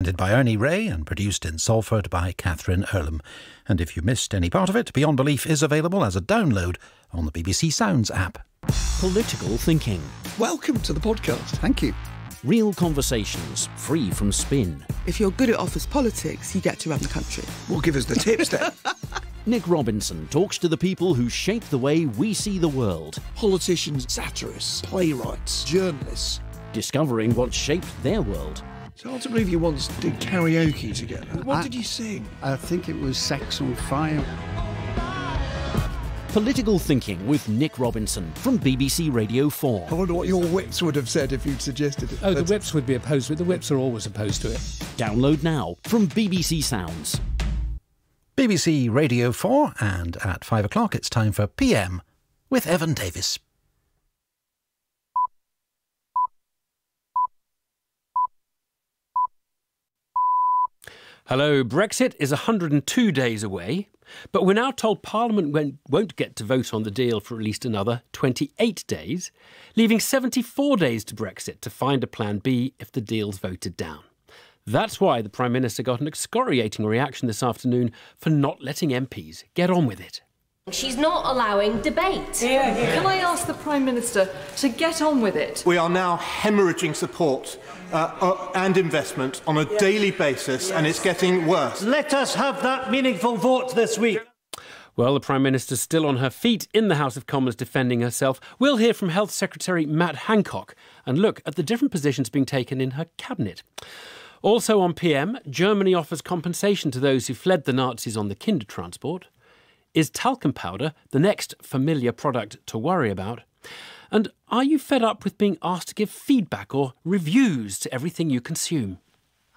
presented by Ernie Ray and produced in Salford by Catherine Earlham. And if you missed any part of it, Beyond Belief is available as a download on the BBC Sounds app. Political thinking. Welcome to the podcast. Thank you. Real conversations, free from spin. If you're good at office politics, you get to run the country. Well, give us the tips then. Nick Robinson talks to the people who shape the way we see the world. Politicians, satirists, playwrights, journalists. Discovering what shaped their world. It's hard to believe you once did karaoke together. What did you sing? I think it was Sex on Fire. Political Thinking with Nick Robinson from BBC Radio 4. I wonder what your whips would have said if you'd suggested it. Oh, the whips would be opposed to it. The whips are always opposed to it. Download now from BBC Sounds. BBC Radio 4, and at 5 o'clock it's time for PM with Evan Davis. Hello, Brexit is 102 days away, but we're now told Parliament won't get to vote on the deal for at least another 28 days, leaving 74 days to Brexit to find a plan B if the deal's voted down. That's why the Prime Minister got an excoriating reaction this afternoon for not letting MPs get on with it. She's not allowing debate. Can I ask the Prime Minister to get on with it? We are now hemorrhaging support and investment on a daily basis, and it's getting worse. Let us have that meaningful vote this week. Well, the Prime Minister's still on her feet in the House of Commons defending herself. We'll hear from Health Secretary Matt Hancock and look at the different positions being taken in her cabinet. Also on PM, Germany offers compensation to those who fled the Nazis on the Kindertransport. Is talcum powder the next familiar product to worry about? And are you fed up with being asked to give feedback or reviews to everything you consume?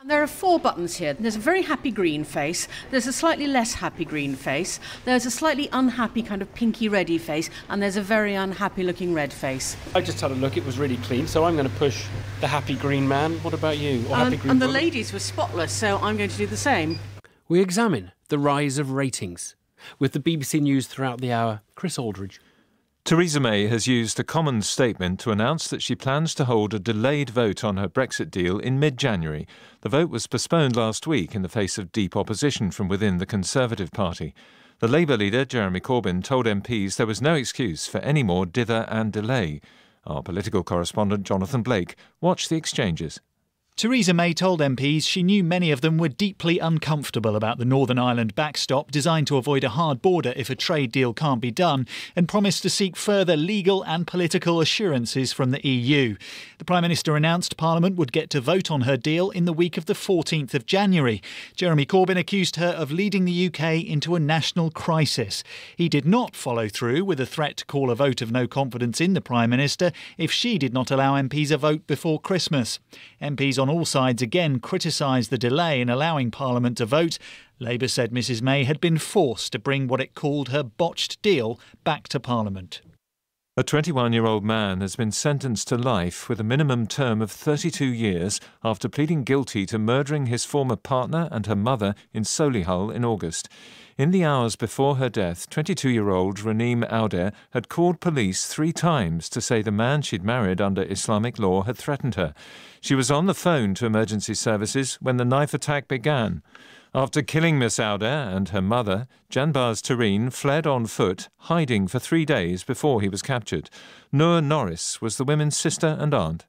And there are 4 buttons here. There's a very happy green face, there's a slightly less happy green face, there's a slightly unhappy kind of pinky reddy face, and there's a very unhappy looking red face. I just had a look, it was really clean, so I'm going to push the happy green man. What about you? Or happy green and the woman? ladies were spotless, so I'm going to do the same. We examine the rise of ratings. With the BBC News throughout the hour, Chris Aldridge. Theresa May has used a Commons statement to announce that she plans to hold a delayed vote on her Brexit deal in mid-January. The vote was postponed last week in the face of deep opposition from within the Conservative Party. The Labour leader, Jeremy Corbyn, told MPs there was no excuse for any more dither and delay. Our political correspondent, Jonathan Blake, watched the exchanges. Theresa May told MPs she knew many of them were deeply uncomfortable about the Northern Ireland backstop designed to avoid a hard border if a trade deal can't be done, and promised to seek further legal and political assurances from the EU. The Prime Minister announced Parliament would get to vote on her deal in the week of the 14th of January. Jeremy Corbyn accused her of leading the UK into a national crisis. He did not follow through with a threat to call a vote of no confidence in the Prime Minister if she did not allow MPs a vote before Christmas. MPs on all sides again criticised the delay in allowing Parliament to vote. Labour said Mrs May had been forced to bring what it called her botched deal back to Parliament. A 21-year-old man has been sentenced to life with a minimum term of 32 years after pleading guilty to murdering his former partner and her mother in Solihull in August. In the hours before her death, 22-year-old Raneem Auder had called police 3 times to say the man she'd married under Islamic law had threatened her. She was on the phone to emergency services when the knife attack began. After killing Miss Auder and her mother, Janbaz Tareen fled on foot, hiding for 3 days before he was captured. Noor Norris was the women's sister and aunt.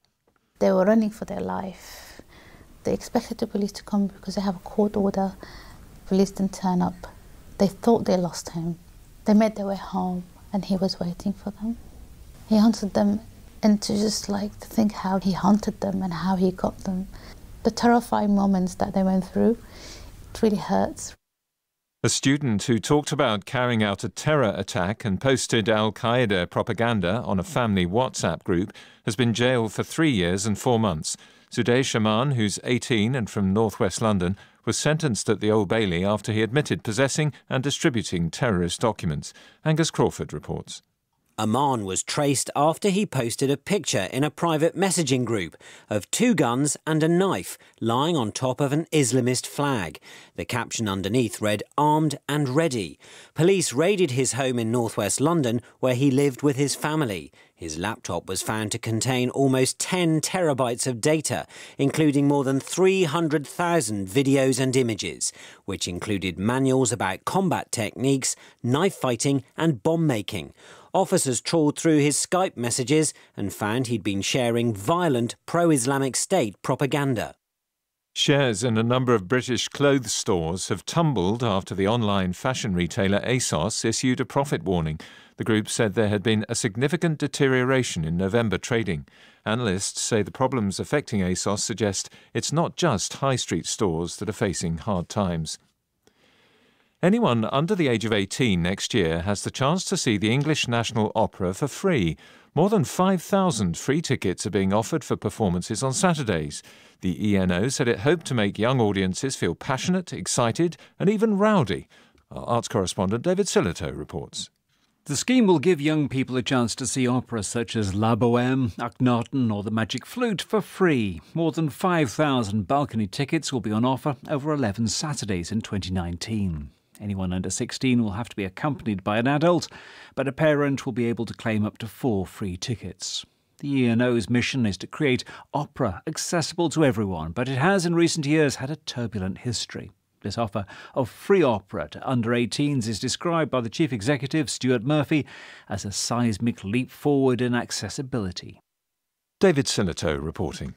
They were running for their life. They expected the police to come because they have a court order. Police didn't turn up. They thought they lost him. They made their way home and he was waiting for them. He hunted them, and to just like to think how he hunted them and how he got them. The terrifying moments that they went through, it really hurts. A student who talked about carrying out a terror attack and posted al-Qaeda propaganda on a family WhatsApp group has been jailed for 3 years and 4 months. Sudey Shaman, who's 18 and from northwest London, was sentenced at the Old Bailey after he admitted possessing and distributing terrorist documents. Angus Crawford reports. Aman was traced after he posted a picture in a private messaging group of 2 guns and a knife lying on top of an Islamist flag. The caption underneath read, "Armed and ready." Police raided his home in northwest London where he lived with his family. His laptop was found to contain almost 10 terabytes of data, including more than 300,000 videos and images, which included manuals about combat techniques, knife fighting and bomb making. Officers trawled through his Skype messages and found he'd been sharing violent pro-Islamic State propaganda. Shares in a number of British clothes stores have tumbled after the online fashion retailer ASOS issued a profit warning. The group said there had been a significant deterioration in November trading. Analysts say the problems affecting ASOS suggest it's not just high street stores that are facing hard times. Anyone under the age of 18 next year has the chance to see the English National Opera for free. More than 5,000 free tickets are being offered for performances on Saturdays. The ENO said it hoped to make young audiences feel passionate, excited and even rowdy. Our arts correspondent David Sillitoe reports. The scheme will give young people a chance to see operas such as La Bohème, Akhenaten or The Magic Flute for free. More than 5,000 balcony tickets will be on offer over 11 Saturdays in 2019. Anyone under 16 will have to be accompanied by an adult, but a parent will be able to claim up to 4 free tickets. The ENO's mission is to create opera accessible to everyone, but it has in recent years had a turbulent history. This offer of free opera to under-18s is described by the Chief Executive, Stuart Murphy, as a seismic leap forward in accessibility. David Sillitoe reporting.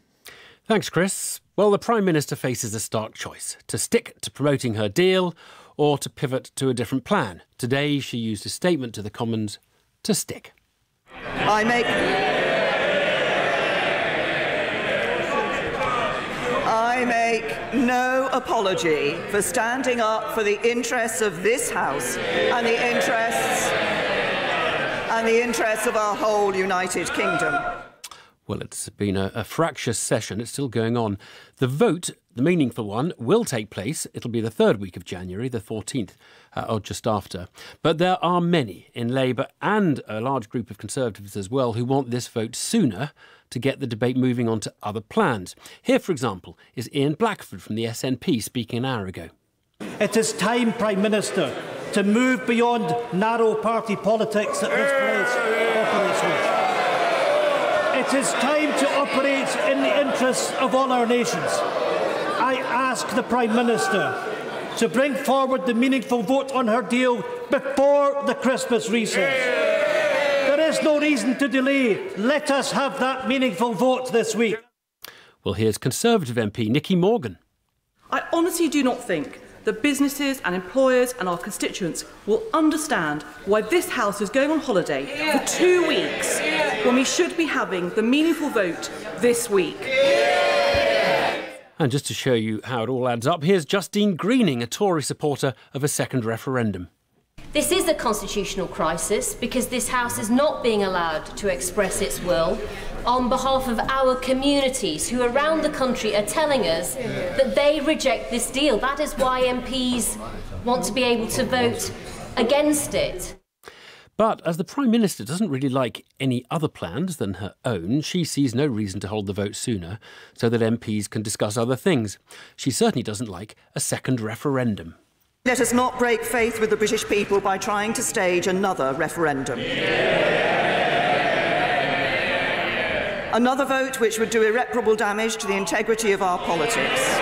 Thanks, Chris. Well, the Prime Minister faces a stark choice: to stick to promoting her deal or to pivot to a different plan. Today, she used a statement to the Commons to stick. I make no apology for standing up for the interests of this House and the interests of our whole United Kingdom. Well, it's been a fractious session. It's still going on. The vote, the meaningful one, will take place. It'll be the 3rd week of January, the 14th, or just after. But there are many in Labour and a large group of Conservatives as well who want this vote sooner to get the debate moving on to other plans. Here, for example, is Ian Blackford from the SNP speaking an hour ago. It is time, Prime Minister, to move beyond narrow party politics that this place operates with. It is time to operate in the interests of all our nations. I ask the Prime Minister to bring forward the meaningful vote on her deal before the Christmas recess. There is no reason to delay. Let us have that meaningful vote this week. Well, here's Conservative MP Nicky Morgan. I honestly do not think that businesses and employers and our constituents will understand why this House is going on holiday for 2 weeks when we should be having the meaningful vote this week. And just to show you how it all adds up, here's Justine Greening, a Tory supporter of a second referendum. This is a constitutional crisis because this House is not being allowed to express its will on behalf of our communities who around the country are telling us that they reject this deal. That is why MPs want to be able to vote against it. But as the Prime Minister doesn't really like any other plans than her own, she sees no reason to hold the vote sooner so that MPs can discuss other things. She certainly doesn't like a second referendum. Let us not break faith with the British people by trying to stage another referendum. Another vote which would do irreparable damage to the integrity of our politics.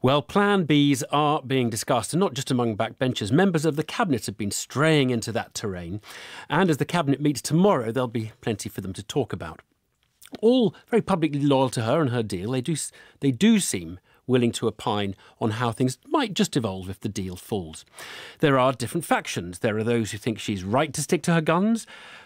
Well, Plan Bs are being discussed, and not just among backbenchers. Members of the Cabinet have been straying into that terrain, and as the Cabinet meets tomorrow, there'll be plenty for them to talk about. All very publicly loyal to her and her deal, they do seem willing to opine on how things might just evolve if the deal falls. There are different factions. There are those who think she's right to stick to her guns,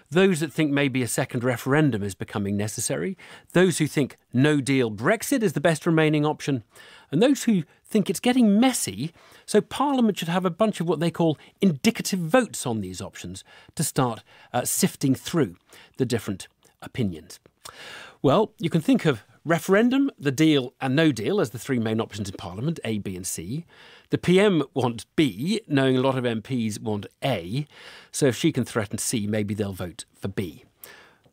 those that think maybe a second referendum is becoming necessary, those who think no-deal Brexit is the best remaining option, and those who think it's getting messy, so Parliament should have a bunch of what they call indicative votes on these options to start sifting through the different opinions. Well, you can think of Referendum, the deal and no deal as the three main options in Parliament, A, B and C. The PM want B, knowing a lot of MPs want A. So if she can threaten C, maybe they'll vote for B.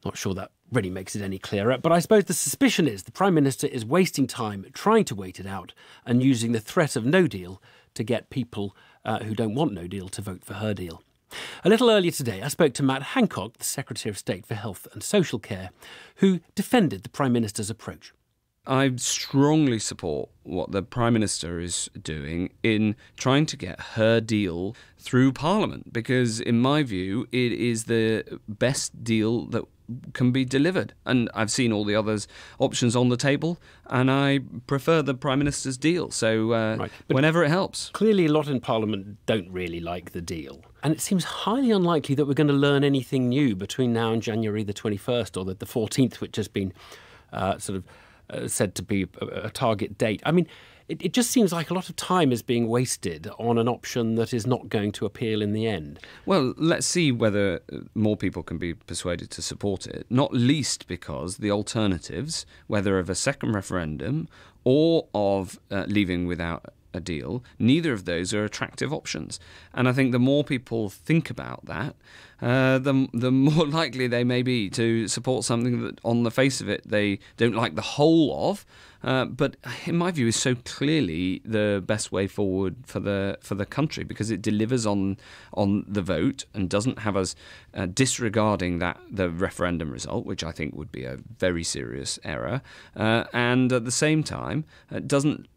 Not sure that really makes it any clearer, but I suppose the suspicion is the Prime Minister is wasting time trying to wait it out and using the threat of no deal to get people who don't want no deal to vote for her deal. A little earlier today, I spoke to Matt Hancock, the Secretary of State for Health and Social Care, who defended the Prime Minister's approach. I strongly support what the Prime Minister is doing in trying to get her deal through Parliament, because in my view it is the best deal that can be delivered. And I've seen all the others options on the table, and I prefer the Prime Minister's deal. So whenever it helps. Clearly a lot in Parliament don't really like the deal. And it seems highly unlikely that we're going to learn anything new between now and January the 21st or the 14th, which has been said to be a target date. I mean, it just seems like a lot of time is being wasted on an option that is not going to appeal in the end. Well, let's see whether more people can be persuaded to support it, not least because the alternatives, whether of a second referendum or of leaving without a deal, neither of those are attractive options. And I think the more people think about that, the more likely they may be to support something that on the face of it they don't like the whole of, but in my view is so clearly the best way forward for the country, because it delivers on the vote and doesn't have us disregarding the referendum result, which I think would be a very serious error, and at the same time doesn't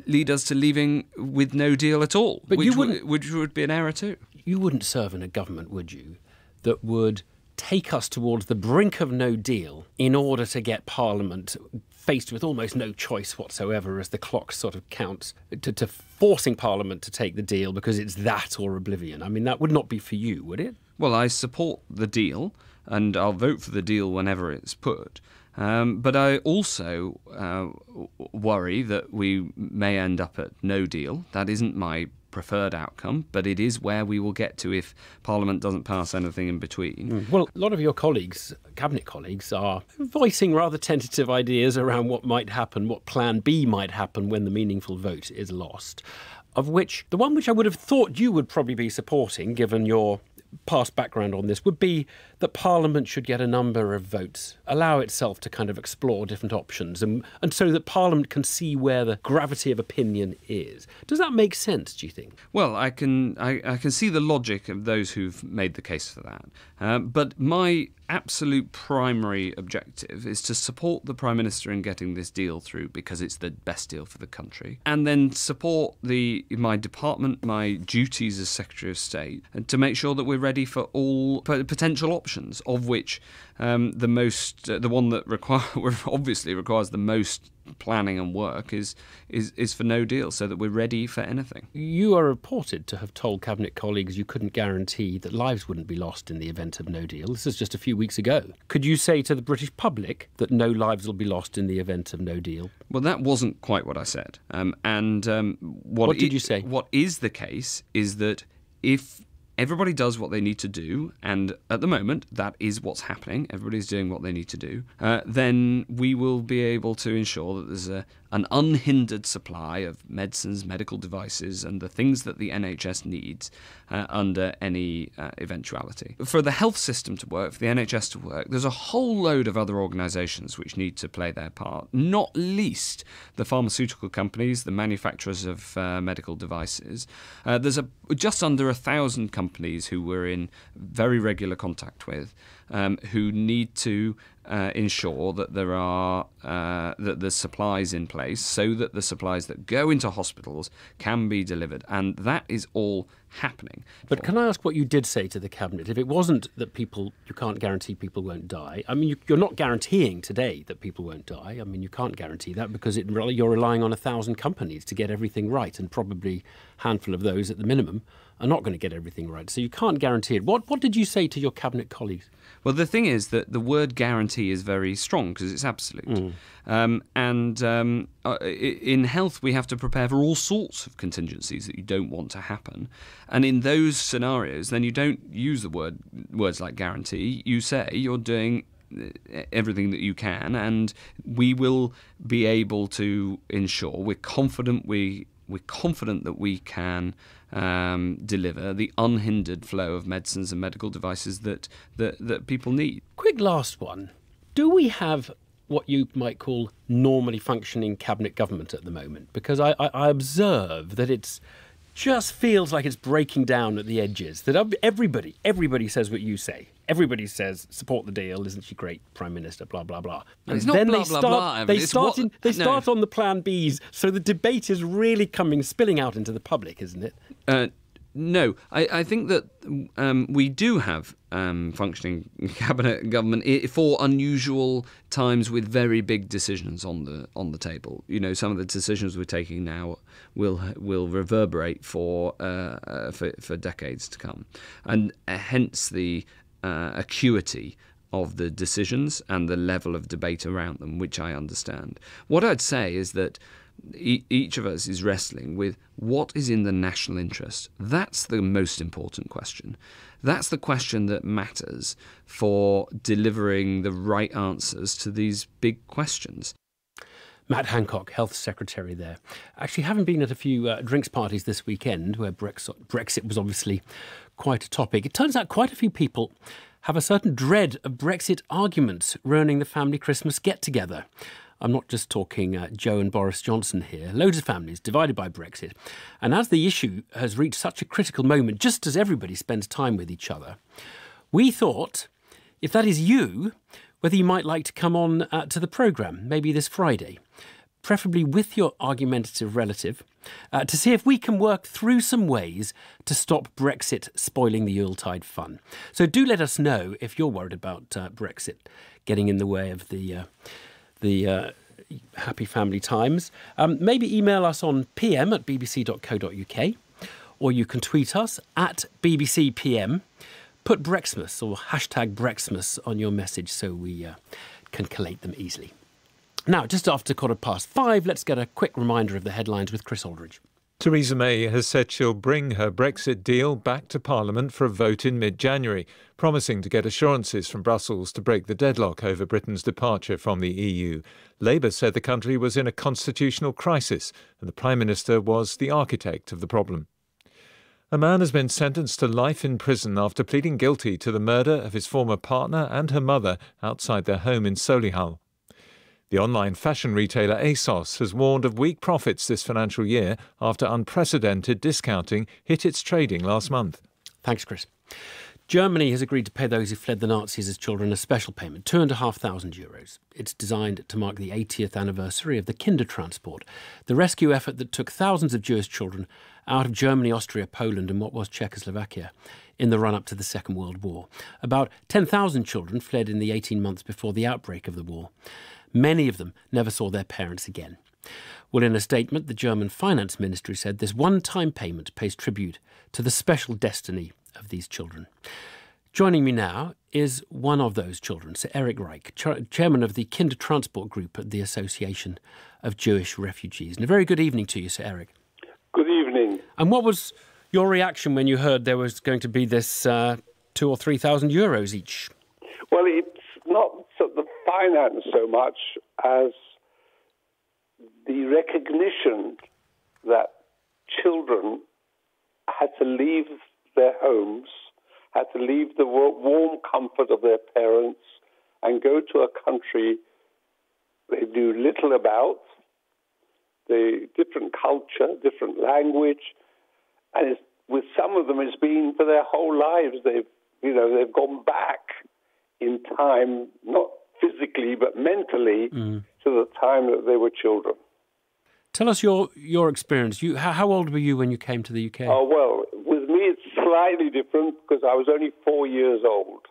lead us to leaving with no deal at all, but which would be an error too. You wouldn't serve in a government, would you, that would take us towards the brink of no deal in order to get Parliament faced with almost no choice whatsoever as the clock sort of counts, to forcing Parliament to take the deal because it's that or oblivion? I mean, that would not be for you, would it? Well, I support the deal, and I'll vote for the deal whenever it's put. But I also worry that we may end up at no deal. That isn't my preferred outcome, but it is where we will get to if Parliament doesn't pass anything in between. Well, a lot of your colleagues, cabinet colleagues, are voicing rather tentative ideas around what might happen, what plan B might happen when the meaningful vote is lost, of which the one which I would have thought you would probably be supporting, given your past background on this, would be that Parliament should get a number of votes, allow itself to kind of explore different options, and so that Parliament can see where the gravity of opinion is. Does that make sense, do you think? Well, I can see the logic of those who've made the case for that. But my absolute primary objective is to support the Prime Minister in getting this deal through because it's the best deal for the country, and then support my department, my duties as Secretary of State, and to make sure that we're ready for all potential options, of which the one that obviously requires the most planning and work is for no deal, so that we're ready for anything. You are reported to have told cabinet colleagues you couldn't guarantee that lives wouldn't be lost in the event of no deal. This is just a few weeks ago. Could you say to the British public that no lives will be lost in the event of no deal? Well, that wasn't quite what I said. What did you say? What is the case is that if everybody does what they need to do, and at the moment that is what's happening, everybody's doing what they need to do, then we will be able to ensure that there's an unhindered supply of medicines, medical devices, and the things that the NHS needs under any eventuality. For the health system to work, for the NHS to work, there's a whole load of other organisations which need to play their part, not least the pharmaceutical companies, the manufacturers of medical devices. There's just under 1,000 companies who we're in very regular contact with, who need to ensure that there are that there's supplies in place, so that the supplies that go into hospitals can be delivered, and that is all happening. But can I ask what you did say to the Cabinet? If it wasn't that you can't guarantee people won't die, I mean, you're not guaranteeing today that people won't die. I mean, you can't guarantee that because you're relying on 1,000 companies to get everything right, and probably a handful of those at the minimum are not going to get everything right. So you can't guarantee it. What did you say to your Cabinet colleagues? Well, the thing is that the word guarantee is very strong because it's absolute. In health, we have to prepare for all sorts of contingencies that you don't want to happen. And in those scenarios, then you don't use the words like guarantee. You say you're doing everything that you can, and we will be able to ensure we're confident that we can deliver the unhindered flow of medicines and medical devices that people need. Quick last one. Do we have what you might call normally functioning cabinet government at the moment? Because I observe that it's just feels like it's breaking down at the edges. That everybody says what you say. Everybody says support the deal. Isn't she great, Prime Minister? Blah blah blah. And it's not then blah, blah, blah. They start on the Plan Bs. So the debate is really spilling out into the public, isn't it? No, I think that we do have functioning cabinet government for unusual times with very big decisions on the table. You know, some of the decisions we're taking now will reverberate for decades to come, and hence the acuity of the decisions and the level of debate around them, which I understand. What I'd say is that each of us is wrestling with what is in the national interest. That's the most important question. That's the question that matters for delivering the right answers to these big questions. Matt Hancock, Health Secretary there. Actually, having been at a few drinks parties this weekend where Brexit was obviously quite a topic, it turns out quite a few people have a certain dread of Brexit arguments ruining the family Christmas get-together. I'm not just talking Joe and Boris Johnson here. Loads of families divided by Brexit. And as the issue has reached such a critical moment, just as everybody spends time with each other, we thought, if that is you, whether you might like to come on to the programme, maybe this Friday, preferably with your argumentative relative, to see if we can work through some ways to stop Brexit spoiling the Yuletide fun. So do let us know if you're worried about Brexit getting in the way of the happy family times. Maybe email us on pm@bbc.co.uk, or you can tweet us at bbcpm. Put Brexmas or hashtag Brexmas on your message so we can collate them easily. Now, just after 5:15, let's get a quick reminder of the headlines with Chris Aldridge. Theresa May has said she'll bring her Brexit deal back to Parliament for a vote in mid-January, promising to get assurances from Brussels to break the deadlock over Britain's departure from the EU. Labour said the country was in a constitutional crisis and the Prime Minister was the architect of the problem. A man has been sentenced to life in prison after pleading guilty to the murder of his former partner and her mother outside their home in Solihull. The online fashion retailer ASOS has warned of weak profits this financial year after unprecedented discounting hit its trading last month. Thanks, Chris. Germany has agreed to pay those who fled the Nazis as children a special payment, €2,500. It's designed to mark the 80th anniversary of the Kindertransport, the rescue effort that took thousands of Jewish children out of Germany, Austria, Poland and what was Czechoslovakia in the run-up to the Second World War. About 10,000 children fled in the 18 months before the outbreak of the war. Many of them never saw their parents again. Well, in a statement, the German Finance Ministry said this one-time payment pays tribute to the special destiny of these children. Joining me now is one of those children, Sir Eric Reich, chairman of the Kindertransport Group at the Association of Jewish Refugees. And a very good evening to you, Sir Eric. Good evening. And what was your reaction when you heard there was going to be this €2,000 or €3,000 each? Well, it's not the finance so much as the recognition that children had to leave their homes, had to leave the warm comfort of their parents and go to a country they knew little about, the different culture, different language, and with some of them it's been for their whole lives. They've gone back in time, not physically but mentally, to the time that they were children. Tell us your experience. How old were you when you came to the UK? Oh, well, with me it's slightly different because I was only 4 years old.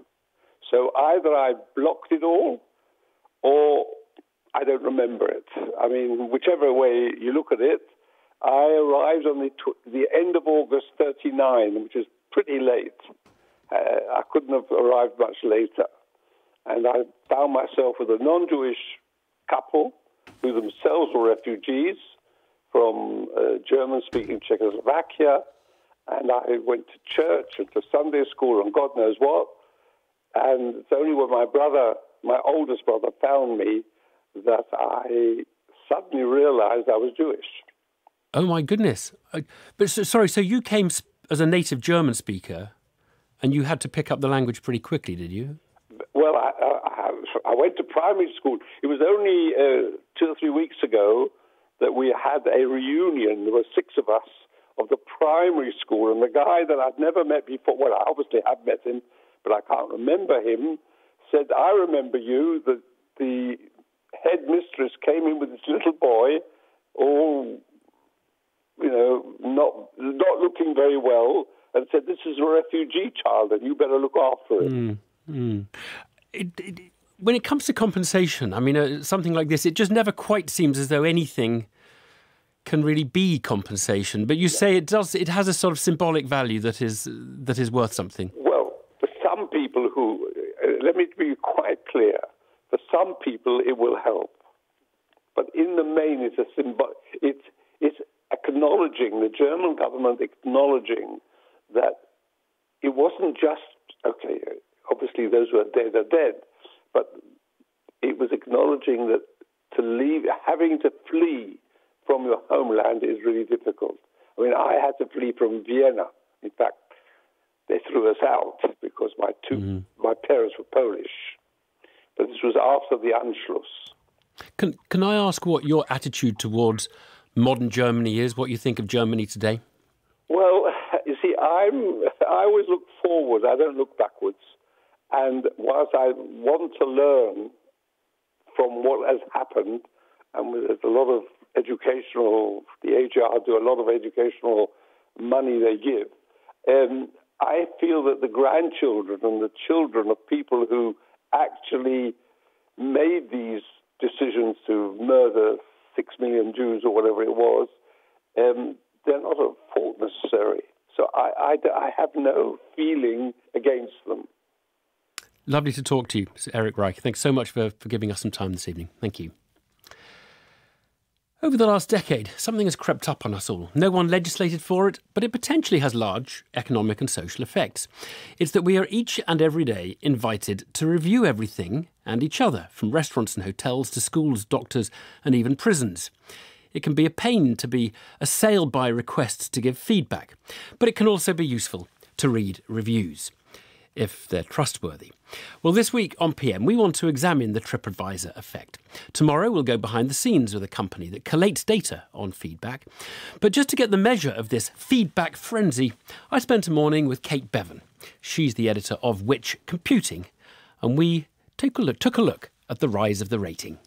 So either I blocked it all or I don't remember it. I mean, whichever way you look at it, I arrived on the end of August 1939, which is pretty late. I couldn't have arrived much later. And I found myself with a non-Jewish couple who themselves were refugees from German-speaking Czechoslovakia. And I went to church and to Sunday school and God knows what. And it's only when my brother my oldest brother found me that I suddenly realised I was Jewish. Oh, my goodness. But so you came as a native German speaker and you had to pick up the language pretty quickly, did you? Well, I went to primary school. It was only 2 or 3 weeks ago that we had a reunion. There were 6 of us of the primary school, and the guy that I'd never met before, well, I obviously have met him, but I can't remember him, said, I remember you, that the headmistress came in with this little boy, all, not looking very well, and said, this is a refugee child, and you better look after him. When it comes to compensation, I mean, something like this, it just never quite seems as though anything can really be compensation. But you say it does. It has a sort of symbolic value that is worth something. Well, for some people who, let me be quite clear, for some people it will help. But in the main, it's a symbol. It's acknowledging, the German government acknowledging that it wasn't just, okay, obviously those who are dead are dead, but it was acknowledging that having to flee from your homeland is really difficult. I mean, I had to flee from Vienna. In fact, they threw us out because my parents were Polish. But this was after the Anschluss. Can I ask what your attitude towards modern Germany is, what you think of Germany today? Well, you see, I always look forward. I don't look backwards. And whilst I want to learn from what has happened, and there's a lot of the AJR do a lot of educational money they give, I feel that the grandchildren and the children of people who actually made these decisions to murder 6 million Jews or whatever it was, they're not at fault necessarily. So I have no feeling against them. Lovely to talk to you, Sir Eric Reich. Thanks so much for giving us some time this evening. Thank you. Over the last decade, something has crept up on us all. No one legislated for it, but it potentially has large economic and social effects. It's that we are each and every day invited to review everything and each other, from restaurants and hotels to schools, doctors and even prisons. It can be a pain to be assailed by requests to give feedback, but it can also be useful to read reviews, if they're trustworthy. Well, this week on PM, we want to examine the TripAdvisor effect. Tomorrow, we'll go behind the scenes with a company that collates data on feedback. But just to get the measure of this feedback frenzy, I spent a morning with Kate Bevan. She's the editor of Which Computing, and we took a look at the rise of the rating.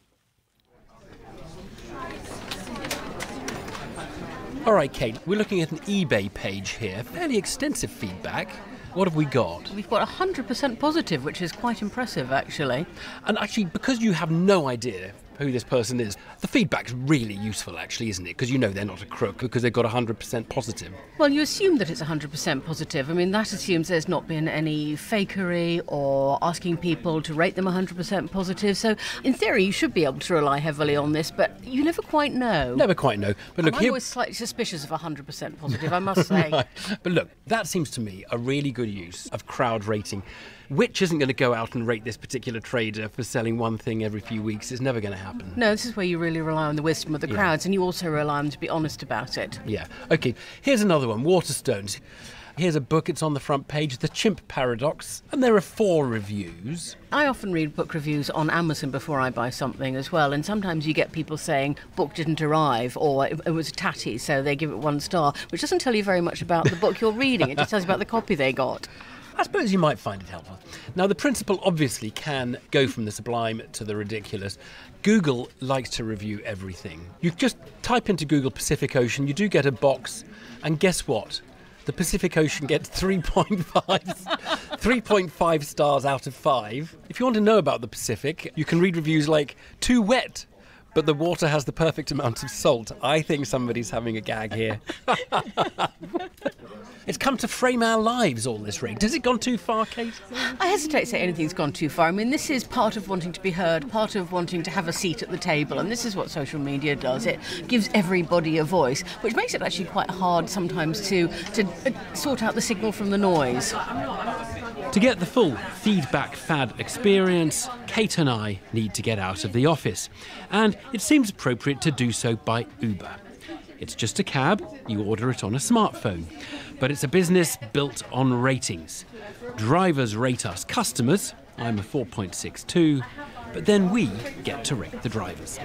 All right, Kate, we're looking at an eBay page here. Fairly extensive feedback. What have we got? We've got 100% positive, which is quite impressive, actually. And actually, because you have no idea who this person is, the feedback's really useful, actually, isn't it? Because you know they're not a crook because they've got 100% positive. Well, you assume that it's 100% positive. I mean, that assumes there's not been any fakery or asking people to rate them 100% positive. So, in theory, you should be able to rely heavily on this, but you never quite know. Never quite know. But look, I'm always slightly suspicious of 100% positive, I must say. Right. But look, that seems to me a really good use of crowd rating. Which isn't going to go out and rate this particular trader for selling one thing every few weeks. It's never going to happen. No, this is where you really rely on the wisdom of the crowds, and you also rely on them to be honest about it. Yeah. OK, here's another one, Waterstones. Here's a book, it's on the front page, The Chimp Paradox, and there are 4 reviews. I often read book reviews on Amazon before I buy something as well, and sometimes you get people saying book didn't arrive, or it was tatty, so they give it 1 star, which doesn't tell you very much about the book you're reading. It just tells you about the copy they got. I suppose you might find it helpful. Now, the principle obviously can go from the sublime to the ridiculous. Google likes to review everything. You just type into Google Pacific Ocean, you do get a box, and guess what? The Pacific Ocean gets 3.5 stars out of 5. If you want to know about the Pacific, you can read reviews like, too wet, but the water has the perfect amount of salt. I think somebody's having a gag here. It's come to frame our lives, all this rig. Has it gone too far, Kate? I hesitate to say anything's gone too far. I mean, this is part of wanting to be heard, part of wanting to have a seat at the table, and this is what social media does. It gives everybody a voice, which makes it actually quite hard sometimes to sort out the signal from the noise. To get the full feedback fad experience, Kate and I need to get out of the office, and it seems appropriate to do so by Uber. It's just a cab, you order it on a smartphone, but it's a business built on ratings. Drivers rate us customers, I'm a 4.62, but then we get to rate the drivers.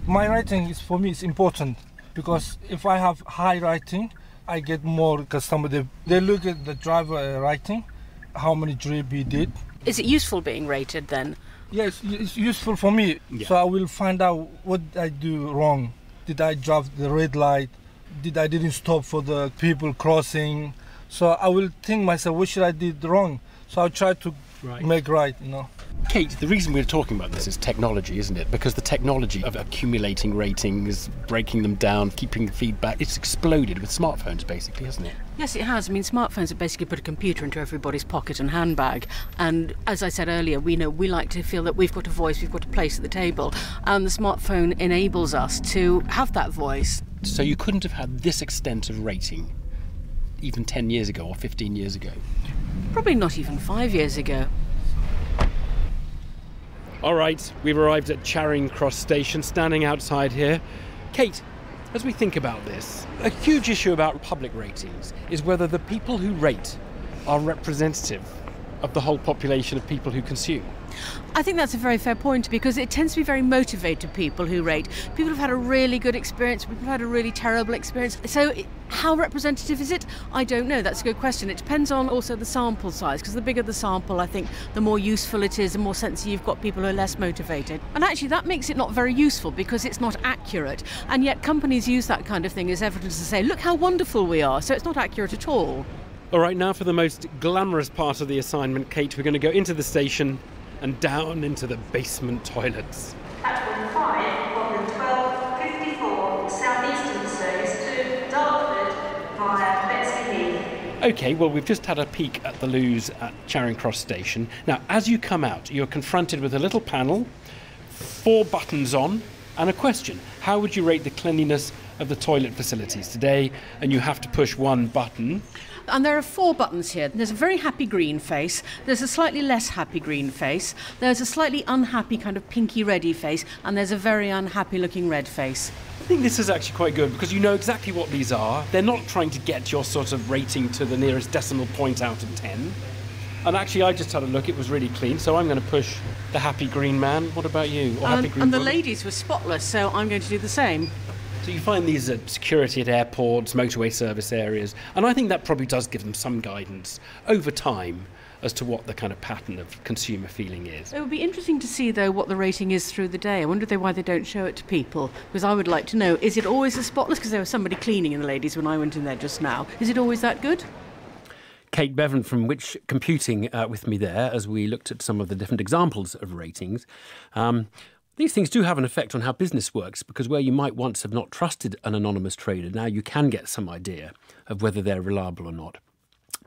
My rating is, for me, is important, because if I have high rating, I get more customers. They look at the driver rating, how many trip he did. Is it useful being rated then? Yes, it's useful for me. Yeah. So I will find out what I do wrong. Did I drive the red light? I didn't stop for the people crossing? So I will think myself, what should I did wrong? So I'll try to make right, you know. Kate, the reason we're talking about this is technology, isn't it? Because the technology of accumulating ratings, breaking them down, keeping the feedback, it's exploded with smartphones, basically, hasn't it? Yes, it has. I mean, smartphones have basically put a computer into everybody's pocket and handbag. And as I said earlier, we like to feel that we've got a voice, we've got a place at the table. And the smartphone enables us to have that voice. So you couldn't have had this extent of rating even 10 years ago or 15 years ago? Probably not even 5 years ago. All right, we've arrived at Charing Cross Station, standing outside here. Kate, as we think about this, a huge issue about public ratings is whether the people who rate are representative of the whole population of people who consume. I think that's a very fair point, because it tends to be very motivated people who rate. People have had a really good experience, people have had a really terrible experience. So how representative is it? I don't know. That's a good question. It depends on also the sample size, because the bigger the sample, I think, the more useful it is, the more sense you've got people who are less motivated. And actually that makes it not very useful, because it's not accurate. And yet companies use that kind of thing as evidence to say, look how wonderful we are. So it's not accurate at all. All right, now for the most glamorous part of the assignment, Kate, we're going to go into the station and down into the basement toilets. Platform 5, Problem 1254, Southeastern service to Dartford via Bexley Heath. OK, well, we've just had a peek at the loos at Charing Cross Station. Now, as you come out, you're confronted with a little panel, 4 buttons on, and a question. How would you rate the cleanliness of the toilet facilities today? And you have to push one button. And there are 4 buttons here. There's a very happy green face, there's a slightly less happy green face, there's a slightly unhappy kind of pinky reddy face, and there's a very unhappy looking red face. I think this is actually quite good, because you know exactly what these are. They're not trying to get your sort of rating to the nearest decimal point out of 10. And actually, I just had a look, it was really clean, so I'm going to push the happy green man. What about you? Or happy green and the woman? ladies were spotless, so I'm going to do the same. So you find these at security at airports, motorway service areas, and I think that probably does give them some guidance over time as to what the kind of pattern of consumer feeling is. It would be interesting to see, though, what the rating is through the day. I wonder why they don't show it to people, because I would like to know, is it always as spotless? Because there was somebody cleaning in the ladies when I went in there just now. Is it always that good? Kate Bevan from Which Computing with me there as we looked at some of the different examples of ratings. These things do have an effect on how business works, because where you might once have not trusted an anonymous trader, now you can get some idea of whether they're reliable or not.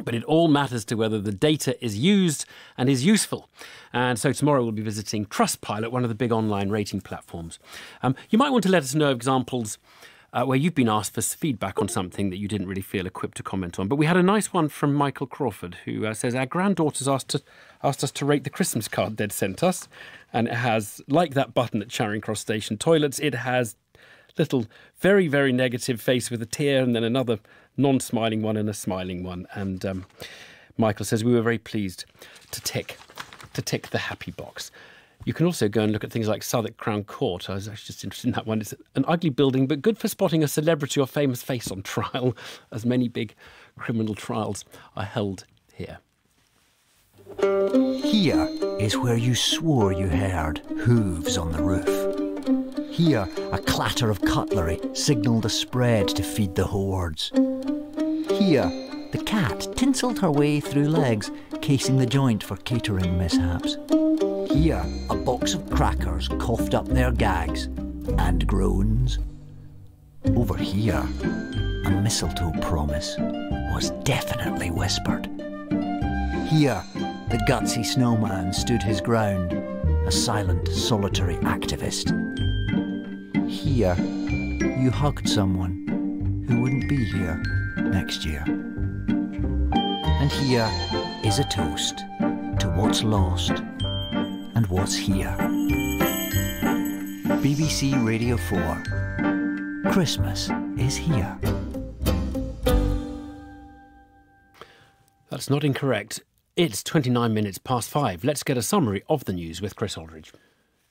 But it all matters to whether the data is used and is useful. And so tomorrow we'll be visiting Trustpilot, one of the big online rating platforms. You might want to let us know examples where you've been asked for feedback on something that you didn't really feel equipped to comment on. But we had a nice one from Michael Crawford, who says, our granddaughters asked us to rate the Christmas card they'd sent us. And it has, like that button at Charing Cross Station toilets, it has little very, very negative face with a tear and then another non-smiling one and a smiling one. And Michael says, we were very pleased to tick the happy box. You can also go and look at things like Southwark Crown Court. I was actually just interested in that one. It's an ugly building, but good for spotting a celebrity or famous face on trial, as many big criminal trials are held here. Here is where you swore you heard hooves on the roof. Here, a clatter of cutlery signalled a spread to feed the hordes. Here, the cat tinselled her way through legs, casing the joint for catering mishaps. Here, a box of crackers coughed up their gags and groans. Over here, a mistletoe promise was definitely whispered. Here, the gutsy snowman stood his ground, a silent, solitary activist. Here, you hugged someone who wouldn't be here next year. And here is a toast to what's lost and what's here. BBC Radio 4. Christmas is here. That's not incorrect. It's 29 minutes past 5. Let's get a summary of the news with Chris Aldridge.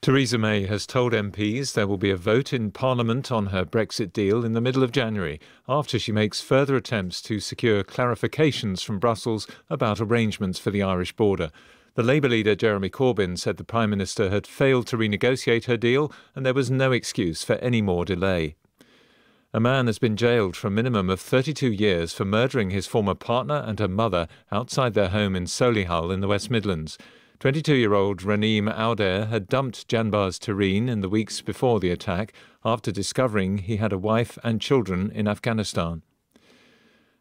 Theresa May has told MPs there will be a vote in Parliament on her Brexit deal in the middle of January, after she makes further attempts to secure clarifications from Brussels about arrangements for the Irish border. The Labour leader Jeremy Corbyn said the Prime Minister had failed to renegotiate her deal and there was no excuse for any more delay. A man has been jailed for a minimum of 32 years for murdering his former partner and her mother outside their home in Solihull in the West Midlands. 22-year-old Raneem Audair had dumped Janbaz Tareen in the weeks before the attack after discovering he had a wife and children in Afghanistan.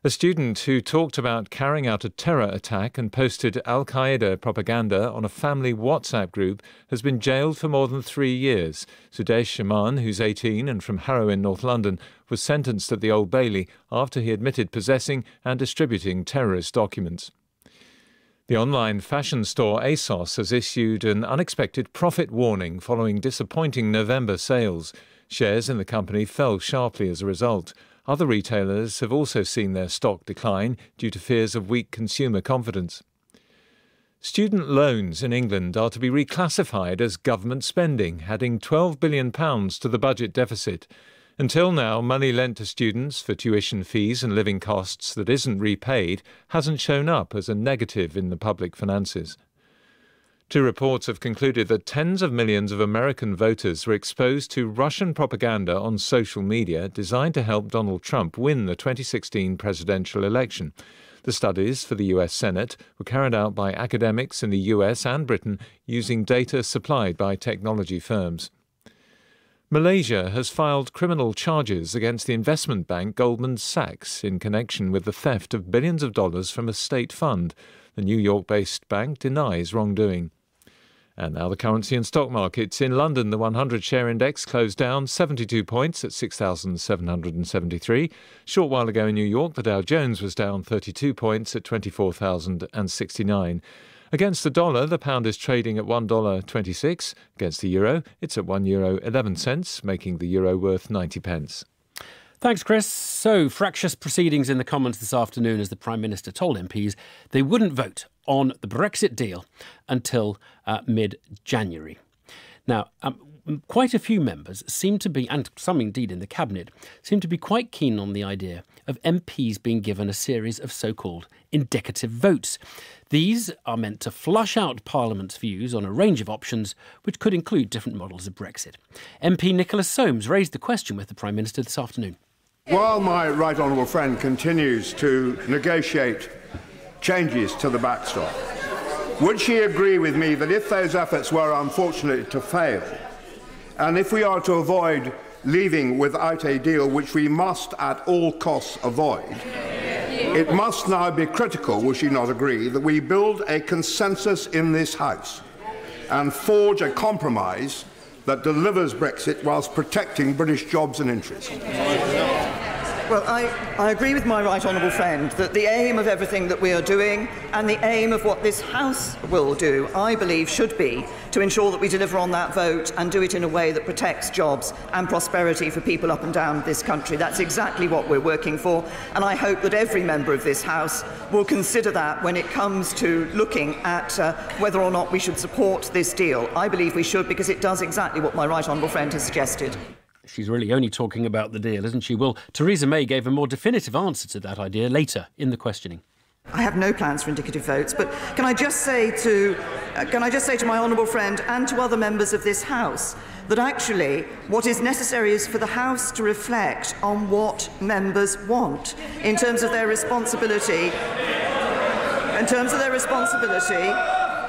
A student who talked about carrying out a terror attack and posted al-Qaeda propaganda on a family WhatsApp group has been jailed for more than 3 years. Sudesh Shaman, who's 18 and from Harrow in North London, was sentenced at the Old Bailey after he admitted possessing and distributing terrorist documents. The online fashion store ASOS has issued an unexpected profit warning following disappointing November sales. Shares in the company fell sharply as a result. Other retailers have also seen their stock decline due to fears of weak consumer confidence. Student loans in England are to be reclassified as government spending, adding £12 billion to the budget deficit. Until now, money lent to students for tuition fees and living costs that isn't repaid hasn't shown up as a negative in the public finances. 2 reports have concluded that tens of millions of American voters were exposed to Russian propaganda on social media designed to help Donald Trump win the 2016 presidential election. The studies for the US Senate were carried out by academics in the US and Britain using data supplied by technology firms. Malaysia has filed criminal charges against the investment bank Goldman Sachs in connection with the theft of billions of dollars from a state fund. The New York-based bank denies wrongdoing. And now the currency and stock markets. In London, the 100-share index closed down 72 points at 6,773. Short while ago in New York, the Dow Jones was down 32 points at 24,069. Against the dollar, the pound is trading at $1.26. Against the euro, it's at €1.11, making the euro worth 90 pence. Thanks, Chris. So, fractious proceedings in the Commons this afternoon as the Prime Minister told MPs they wouldn't vote on the Brexit deal until mid-January. Now, quite a few members seem to be, and some indeed in the Cabinet, seem to be quite keen on the idea of MPs being given a series of so-called indicative votes. These are meant to flush out Parliament's views on a range of options, which could include different models of Brexit. MP Nicholas Soames raised the question with the Prime Minister this afternoon. While my right honourable friend continues to negotiate changes to the backstop, would she agree with me that if those efforts were unfortunately to fail, and if we are to avoid leaving without a deal, which we must at all costs avoid, it must now be critical, would she not agree, that we build a consensus in this House and forge a compromise that delivers Brexit whilst protecting British jobs and interests? Well, I agree with my right honourable friend that the aim of everything that we are doing and the aim of what this House will do, I believe, should be to ensure that we deliver on that vote and do it in a way that protects jobs and prosperity for people up and down this country. That's exactly what we're working for, and I hope that every member of this House will consider that when it comes to looking at whether or not we should support this deal. I believe we should, because it does exactly what my right honourable friend has suggested. She's really only talking about the deal, isn't she? Well, Theresa May gave a more definitive answer to that idea later in the questioning. I have no plans for indicative votes, but can I just say to my honourable friend and to other members of this House that actually what is necessary is for the House to reflect on what members want in terms of their responsibility,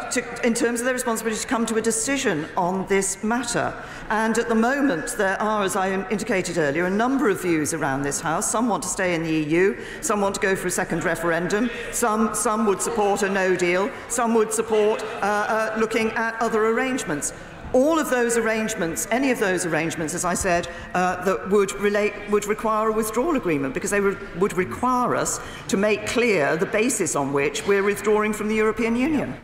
to come to a decision on this matter. And at the moment, there are, as I indicated earlier, a number of views around this House. Some want to stay in the EU, some want to go for a second referendum, some would support a no deal, some would support looking at other arrangements. all of those arrangements, any of those arrangements, as I said, that would require a withdrawal agreement, because they would require us to make clear the basis on which we're withdrawing from the European Union.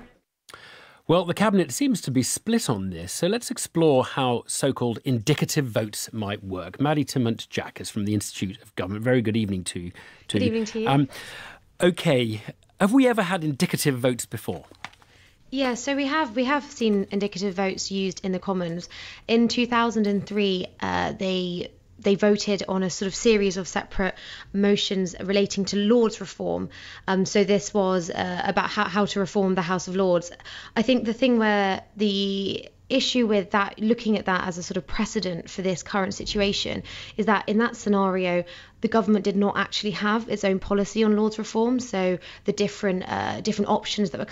Well, the Cabinet seems to be split on this, so let's explore how so-called indicative votes might work. Maddie Timont-Jack is from the Institute of Government. Very good evening to you. Good evening to you. OK, have we ever had indicative votes before? Yeah, so we have seen indicative votes used in the Commons. In 2003, they voted on a sort of series of separate motions relating to Lords reform. So this was about how to reform the House of Lords. I think the thing where the issue with that, looking at that as a sort of precedent for this current situation, is that in that scenario, the government did not actually have its own policy on Lords reform. So the different options that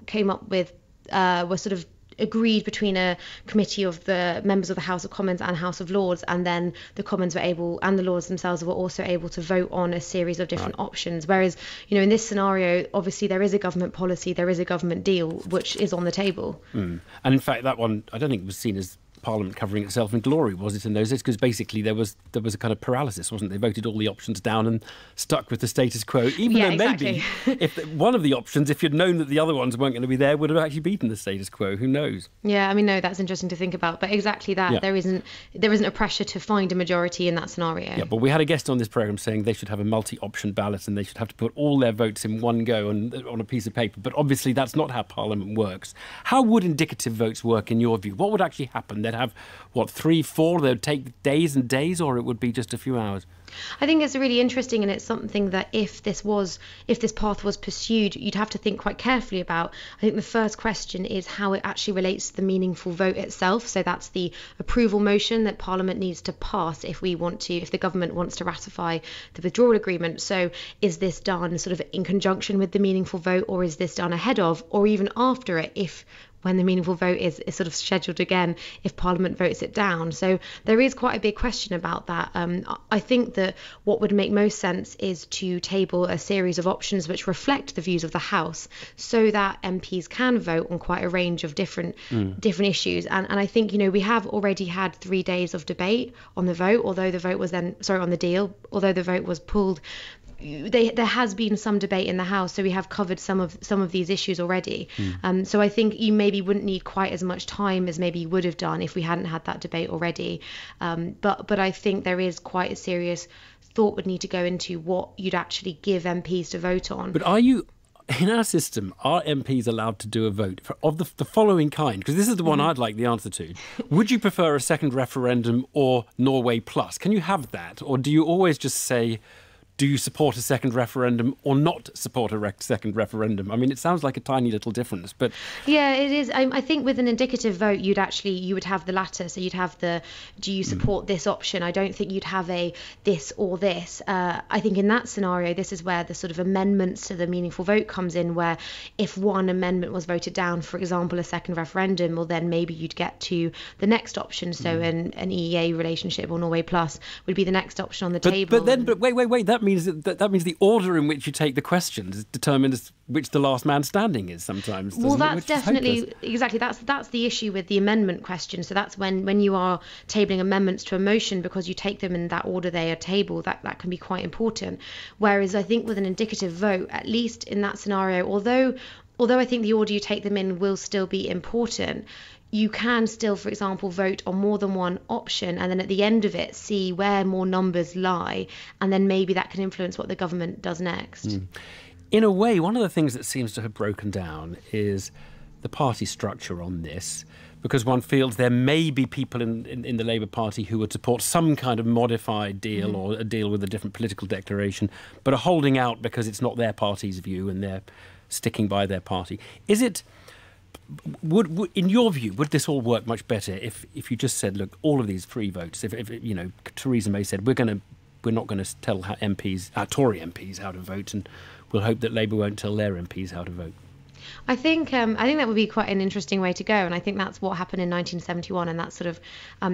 came up with were sort of agreed between a committee of the members of the House of Commons and House of Lords, and then the Commons were able, and the Lords themselves were also able to vote on a series of different options. Whereas, in this scenario, obviously there is a government policy, there is a government deal, which is on the table. And in fact, that one, I don't think was seen as Parliament covering itself in glory, was it, in those days? Because basically there was a kind of paralysis, wasn't there? They voted all the options down and stuck with the status quo, even though maybe if one of the options, if you'd known that the other ones weren't going to be there, would have actually beaten the status quo. Who knows? Yeah, I mean, no, that's interesting to think about. But exactly that, there isn't a pressure to find a majority in that scenario. Yeah, but we had a guest on this programme saying they should have a multi-option ballot and they should have to put all their votes in one go on a piece of paper. But obviously that's not how Parliament works. How would indicative votes work in your view? What would actually happen? They'd have, 3, 4, they'd take days and days, or it would be just a few hours? I think it's really interesting, and it's something that if this path was pursued, you'd have to think quite carefully about. I think the first question is how it actually relates to the meaningful vote itself. So that's the approval motion that Parliament needs to pass if the government wants to ratify the withdrawal agreement. So is this done sort of in conjunction with the meaningful vote, or is this done ahead of, or even after it, when the meaningful vote is sort of scheduled again, if Parliament votes it down? So there is quite a big question about that. I think that what would make most sense is to table a series of options which reflect the views of the House, so that MPs can vote on quite a range of different issues. And I think, we have already had 3 days of debate on the vote, on the deal, although the vote was pulled. There has been some debate in the House, so we have covered some of these issues already. So I think you maybe wouldn't need quite as much time as maybe you would have done if we hadn't had that debate already. But I think there is quite a serious thought would need to go into what you'd actually give MPs to vote on. But in our system, are MPs allowed to do a vote of the following kind? Because this is the one I'd like the answer to. Would you prefer a second referendum or Norway Plus? Can you have that? Or do you always just say, do you support a second referendum or not support a second referendum? I mean, it sounds like a tiny little difference, but... Yeah, it is. I think with an indicative vote, you would have the latter. So you'd have the, do you support this option? I don't think you'd have a this or this. I think in that scenario, this is where the sort of amendments to the meaningful vote comes in, where if one amendment was voted down, for example, a second referendum, well, then maybe you'd get to the next option. So an EEA relationship or Norway Plus would be the next option on the table. But wait, that means the order in which you take the questions determines which the last man standing is sometimes. Well, that's definitely exactly that's the issue with the amendment question. So that's when you are tabling amendments to a motion, because you take them in that order they are tabled, that can be quite important. Whereas I think with an indicative vote, at least in that scenario, although I think the order you take them in will still be important, you can still, for example, vote on more than one option, and then at the end of it see where more numbers lie, and then maybe that can influence what the government does next. In a way, one of the things that seems to have broken down is the party structure on this, because one feels there may be people in the Labour Party who would support some kind of modified deal or a deal with a different political declaration, but are holding out because it's not their party's view and they're sticking by their party. Is it... Would in your view, would this all work much better if you just said, look, all of these free votes, if Theresa May said we're not going to tell Tory MPs how to vote, and we'll hope that Labour won't tell their MPs how to vote? I think that would be quite an interesting way to go, and I think that's what happened in 1971, and that's sort of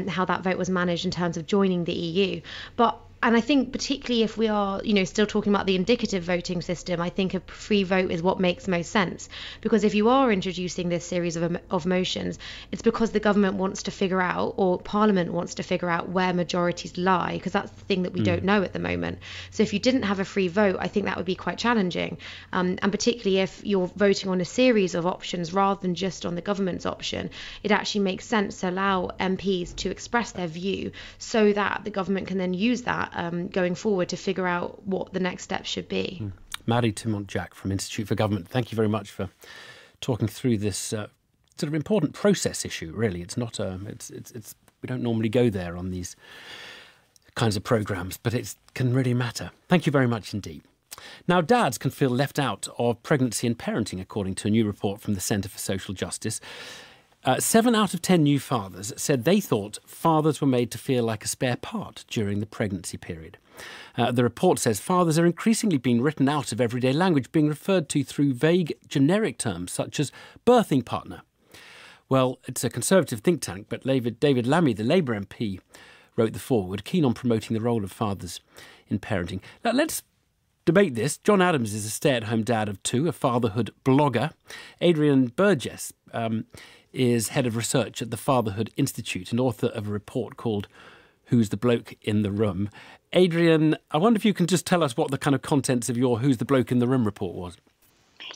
how that vote was managed in terms of joining the EU. But And I think particularly if we are, still talking about the indicative voting system, I think a free vote is what makes most sense. Because if you are introducing this series of motions, it's because the government wants to figure out, or Parliament wants to figure out, where majorities lie, because that's the thing that we don't know at the moment. So if you didn't have a free vote, I think that would be quite challenging. And particularly if you're voting on a series of options rather than just on the government's option, it actually makes sense to allow MPs to express their view so that the government can then use that going forward to figure out what the next steps should be. Maddie Timont-Jack from Institute for Government, thank you very much for talking through this sort of important process issue. Really, it's not we don't normally go there on these kinds of programmes, but it can really matter. Thank you very much indeed. Now, dads can feel left out of pregnancy and parenting, according to a new report from the Centre for Social Justice. 7 out of 10 new fathers said they thought fathers were made to feel like a spare part during the pregnancy period. The report says fathers are increasingly being written out of everyday language, being referred to through vague, generic terms such as birthing partner. Well, it's a Conservative think tank, but David Lammy, the Labour MP, wrote the foreword, keen on promoting the role of fathers in parenting. Now, let's debate this. John Adams is a stay-at-home dad of 2, a fatherhood blogger. Adrian Burgess is head of research at the Fatherhood Institute and author of a report called Who's the Bloke in the Room. Adrian, I wonder if you can just tell us what the kind of contents of your Who's the Bloke in the Room report was.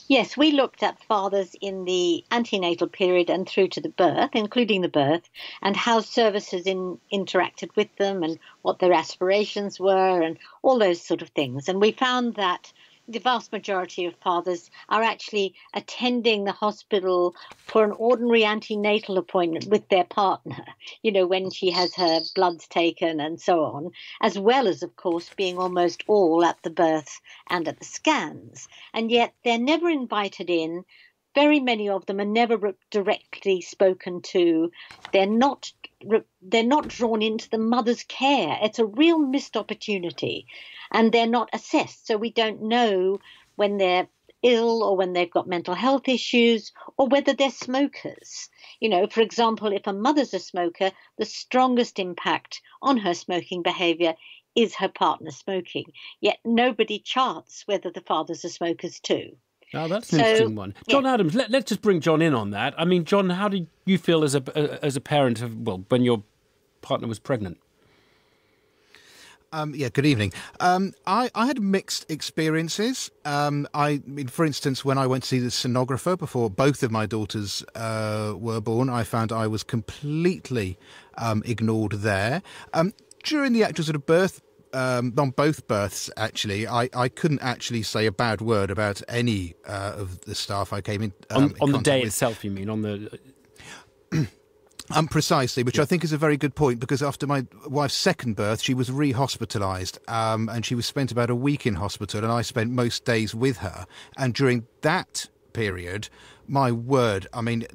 Yes, we looked at fathers in the antenatal period and through to the birth, including the birth, and how services interacted with them and what their aspirations were and all those sort of things. And we found that the vast majority of fathers are actually attending the hospital for an ordinary antenatal appointment with their partner, when she has her bloods taken and so on, as well as, of course, being almost all at the birth and at the scans. And yet they're never invited in. Very many of them are never directly spoken to. They're not drawn into the mother's care. It's a real missed opportunity. And they're not assessed. So we don't know when they're ill or when they've got mental health issues or whether they're smokers. For example, if a mother's a smoker, the strongest impact on her smoking behaviour is her partner smoking. Yet nobody charts whether the fathers are smokers too. Oh, that's an interesting one. John Adams, let's just bring John in on that. I mean, John, how did you feel as a parent of, when your partner was pregnant? Good evening. I had mixed experiences. For instance, when I went to see the sonographer before both of my daughters were born, I found I was completely ignored there. During the actual sort of birth, on both births, actually, I couldn't actually say a bad word about any of the staff I came in on the day itself, you mean? On the... Precisely, which I think is a very good point, because after my wife's second birth, she was re-hospitalised, and she was spent about a week in hospital, and I spent most days with her. And during that period, my word, I mean,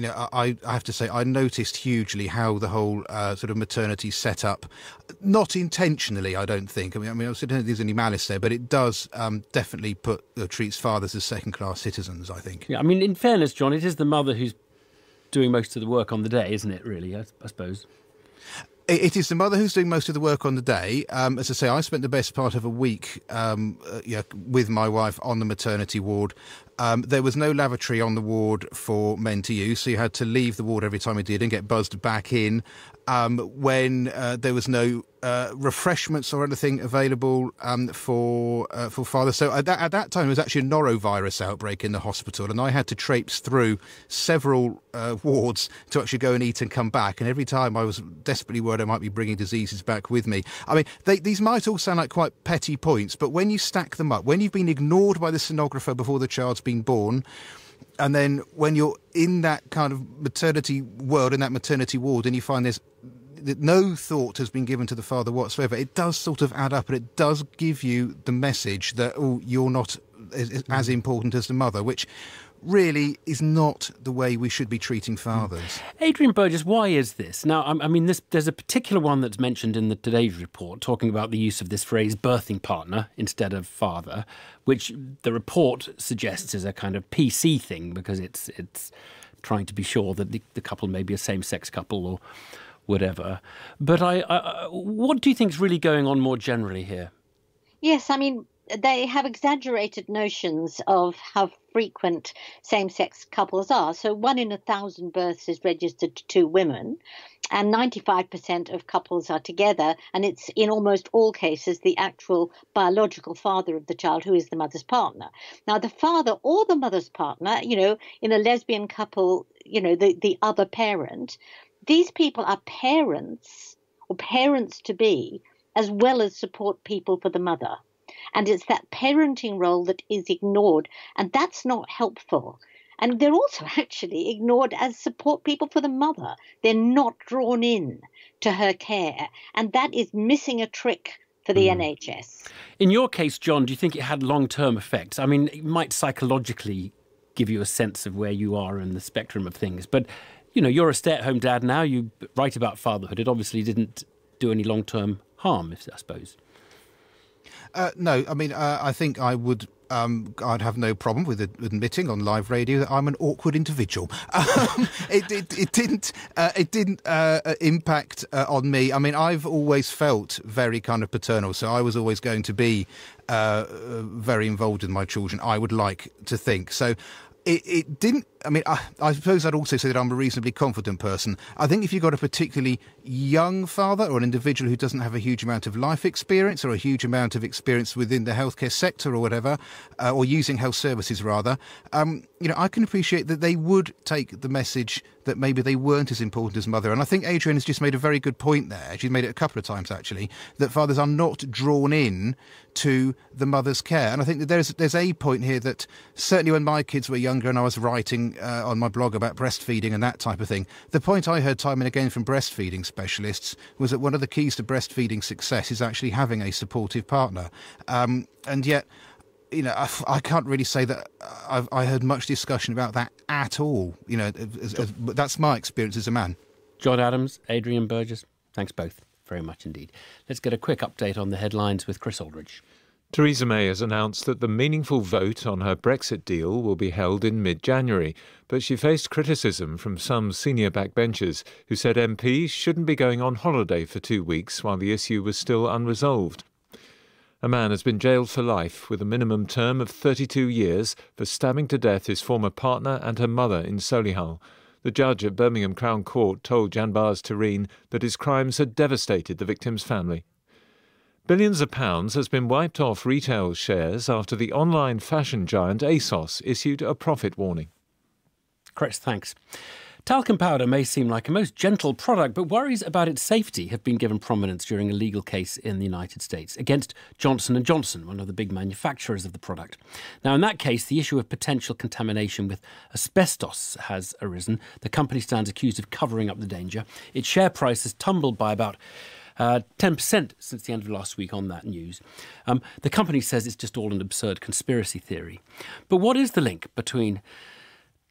I have to say, I noticed hugely how the whole sort of maternity set up, not intentionally, I don't think. I mean, I don't think there's any malice there, but it does definitely treats fathers as second-class citizens, I think. Yeah, I mean, in fairness, John, it is the mother who's doing most of the work on the day, isn't it, really, I suppose? It is the mother who's doing most of the work on the day. As I say, I spent the best part of a week with my wife on the maternity ward. There was no lavatory on the ward for men to use, so you had to leave the ward every time you did and get buzzed back in. When there was no refreshments or anything available for fathers. So at that time, there was actually a norovirus outbreak in the hospital, and I had to traipse through several wards to actually go and eat and come back. And every time I was desperately worried I might be bringing diseases back with me. I mean, these might all sound like quite petty points, but when you stack them up, when you've been ignored by the sonographer before the child's been born, and then when you're in that kind of maternity world, in that maternity ward, and you find that no thought has been given to the father whatsoever, it does sort of add up, and it does give you the message that, you're not as important as the mother, which really is not the way we should be treating fathers. Adrian Burgess, why is this? Now, I mean, there's a particular one that's mentioned in the Today's report talking about the use of this phrase birthing partner instead of father, which the report suggests is a kind of PC thing because it's trying to be sure that the couple may be a same-sex couple or whatever. But what do you think is really going on more generally here? Yes, I mean, they have exaggerated notions of how frequent same-sex couples are. So 1 in 1,000 births is registered to 2 women, and 95% of couples are together, and it's in almost all cases the actual biological father of the child who is the mother's partner. Now, the father or the mother's partner, in a lesbian couple, the other parent, these people are parents or parents-to-be, as well as support people for the mother. And it's that parenting role that is ignored, and that's not helpful. And they're also actually ignored as support people for the mother. They're not drawn in to her care, and that is missing a trick for the NHS. In your case, John, do you think it had long-term effects? I mean, it might psychologically give you a sense of where you are in the spectrum of things, but, you're a stay-at-home dad now, you write about fatherhood. It obviously didn't do any long-term harm, I suppose. No, I mean, I think I would. I'd have no problem with admitting on live radio that I'm an awkward individual. It didn't impact on me. I mean, I've always felt very kind of paternal, so I was always going to be very involved in my children, I would like to think. So it didn't. I mean, I suppose I'd also say that I'm a reasonably confident person. I think if you've got a particularly young father or an individual who doesn't have a huge amount of life experience or a huge amount of experience within the healthcare sector or whatever, or using health services rather, I can appreciate that they would take the message that maybe they weren't as important as mother. And I think Adrian has just made a very good point there. She's made it a couple of times, actually, that fathers are not drawn in to the mother's care. And I think that there's a point here that certainly when my kids were younger and I was writing on my blog about breastfeeding and that type of thing, the point I heard time and again from breastfeeding specialists was that one of the keys to breastfeeding success is actually having a supportive partner. And yet, I can't really say that I heard much discussion about that at all. That's my experience as a man. John Adams, Adrian Burgess, thanks both very much indeed. Let's get a quick update on the headlines with Chris Aldridge. Theresa May has announced that the meaningful vote on her Brexit deal will be held in mid-January, but she faced criticism from some senior backbenchers who said MPs shouldn't be going on holiday for 2 weeks while the issue was still unresolved. A man has been jailed for life with a minimum term of 32 years for stabbing to death his former partner and her mother in Solihull. The judge at Birmingham Crown Court told Janbaz Tareen that his crimes had devastated the victim's family. Billions of pounds has been wiped off retail shares after the online fashion giant ASOS issued a profit warning. Chris, thanks. Talcum powder may seem like a most gentle product, but worries about its safety have been given prominence during a legal case in the United States against Johnson & Johnson, one of the big manufacturers of the product. Now, in that case, the issue of potential contamination with asbestos has arisen. The company stands accused of covering up the danger. Its share price has tumbled by about 10% since the end of last week on that news. The company says it's just all an absurd conspiracy theory. But what is the link between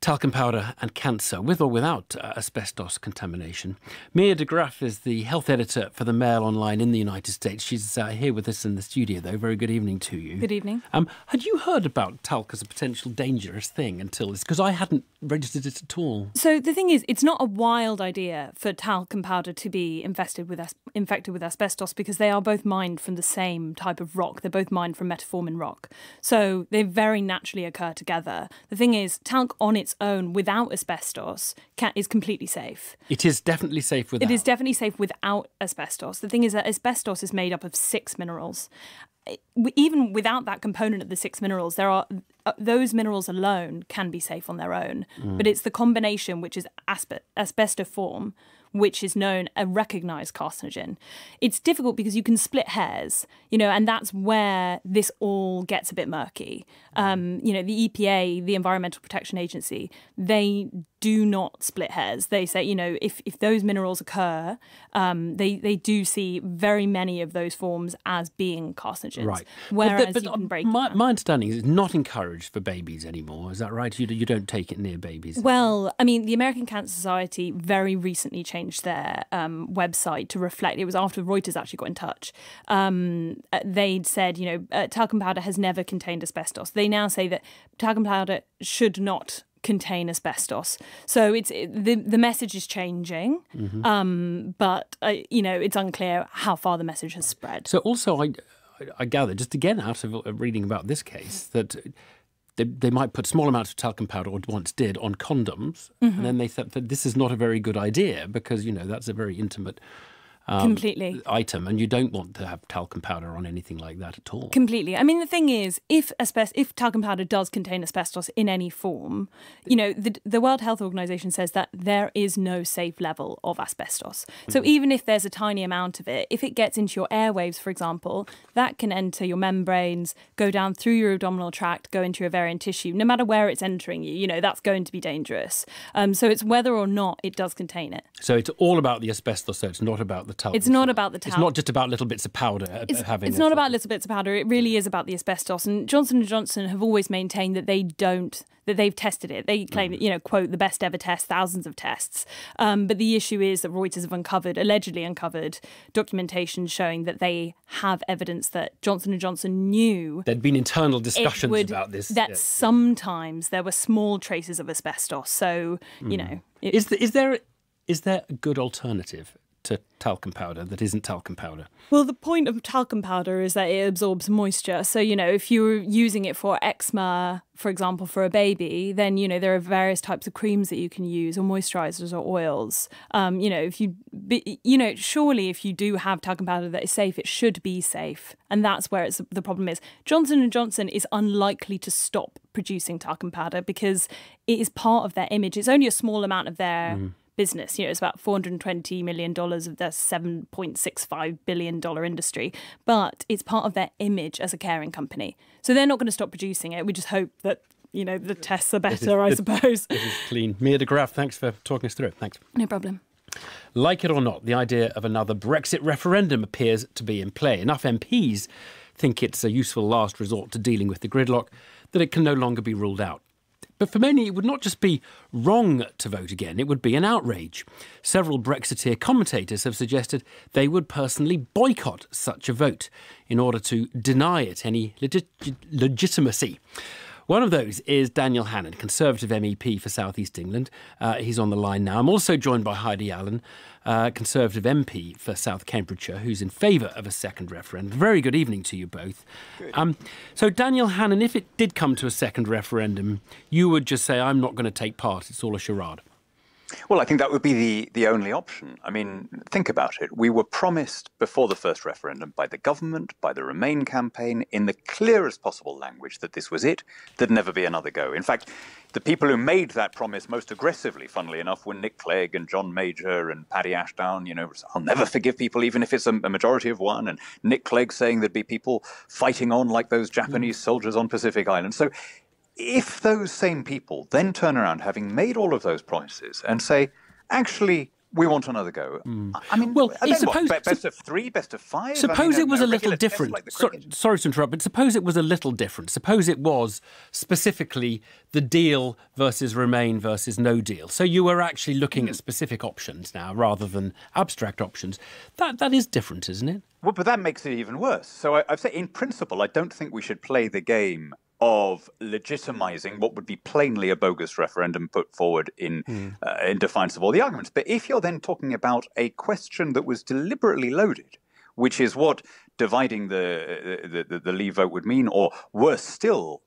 talcum powder and cancer, with or without asbestos contamination? Mia de Graaf is the health editor for the Mail Online in the United States. She's here with us in the studio, though. Very good evening to you. Good evening. Had you heard about talc as a potential dangerous thing until this? Because I hadn't registered it at all. So the thing is, it's not a wild idea for talcum powder to be infected with asbestos, because they are both mined from the same type of rock. They're both mined from metaformin rock. So they very naturally occur together. The thing is, talc on its own without asbestos is completely safe. It is definitely safe without. It is definitely safe without asbestos. The thing is that asbestos is made up of 6 minerals. Even without that component of the 6 minerals, there are those minerals alone can be safe on their own. But it's the combination, which is asbestiform, which is known a recognised carcinogen. It's difficult because you can split hairs, and that's where this all gets a bit murky. The EPA, the Environmental Protection Agency, they do not split hairs. They say, if those minerals occur, they do see very many of those forms as being carcinogens. Right. Whereas but you can break my understanding is it's not encouraged for babies anymore. Is that right? You don't take it near babies? Well, I mean, the American Cancer Society very recently changed their website to reflect. It was after Reuters actually got in touch. They'd said, talcum powder has never contained asbestos. They now say that talcum powder should not contain asbestos. So the message is changing, but it's unclear how far the message has spread. So also, I gather, just again out of reading about this case, that they might put small amounts of talcum powder, or once did, on condoms, and then they thought that this is not a very good idea because, that's a very intimate completely item, and you don't want to have talcum powder on anything like that at all. Completely. I mean, the thing is, if talcum powder does contain asbestos in any form, the World Health Organization says that there is no safe level of asbestos. So even if there's a tiny amount of it, if it gets into your airwaves, for example, that can enter your membranes, go down through your abdominal tract, go into your ovarian tissue. No matter where it's entering you, that's going to be dangerous. So it's whether or not it does contain it. So it's all about the asbestos, so it's not about the talcum. It's not about the talcum. It's not just about little bits of powder. It's not about little bits of powder. It really is about the asbestos. And Johnson & Johnson have always maintained that that they've tested it. They claim that, quote, the best ever test, thousands of tests. But the issue is that Reuters have allegedly uncovered documentation showing that they have evidence that Johnson & Johnson knew there'd been internal discussions about this. That sometimes there were small traces of asbestos. So, Is there a good alternative to talcum powder that isn't talcum powder? Well, the point of talcum powder is that it absorbs moisture. So, if you're using it for eczema, for example, for a baby, then, there are various types of creams that you can use, or moisturizers or oils. Surely if you do have talcum powder that is safe, it should be safe. And that's where the problem is. Johnson & Johnson is unlikely to stop producing talcum powder because it is part of their image. It's only a small amount of their business. It's about $420 million of their $7.65 billion industry, but it's part of their image as a caring company. So they're not going to stop producing it. We just hope that, the tests are better, I suppose. This is clean. Mia de Graaf, thanks for talking us through it. Thanks. No problem. Like it or not, the idea of another Brexit referendum appears to be in play. Enough MPs think it's a useful last resort to dealing with the gridlock that it can no longer be ruled out. But for many, it would not just be wrong to vote again, it would be an outrage. Several Brexiteer commentators have suggested they would personally boycott such a vote in order to deny it any legitimacy. One of those is Daniel Hannan, Conservative MEP for South East England. He's on the line now. I'm also joined by Heidi Allen, Conservative MP for South Cambridgeshire, who's in favour of a second referendum. Very good evening to you both. So, Daniel Hannan, if it did come to a second referendum, you would just say, I'm not going to take part, it's all a charade. Well, I think that would be the only option. I mean, think about it. We were promised before the first referendum by the government, by the Remain campaign, in the clearest possible language that this was it, there'd never be another go. In fact, the people who made that promise most aggressively, funnily enough, were Nick Clegg and John Major and Paddy Ashdown. I'll never forgive people, even if it's a majority of one. And Nick Clegg saying there'd be people fighting on like those Japanese soldiers on Pacific Islands. So if those same people then turn around, having made all of those promises, and say, actually, we want another go. I mean, well, best of three, best of five. Suppose it was a little different. Like sorry to interrupt, but suppose it was a little different. Suppose it was specifically the deal versus Remain versus no deal. So you were actually looking at specific options now rather than abstract options. That is different, isn't it? Well, but that makes it even worse. So I've said, in principle, I don't think we should play the game of legitimizing what would be plainly a bogus referendum put forward in defiance of all the arguments. But if you're then talking about a question that was deliberately loaded, which is what dividing the Leave vote would mean, or worse still,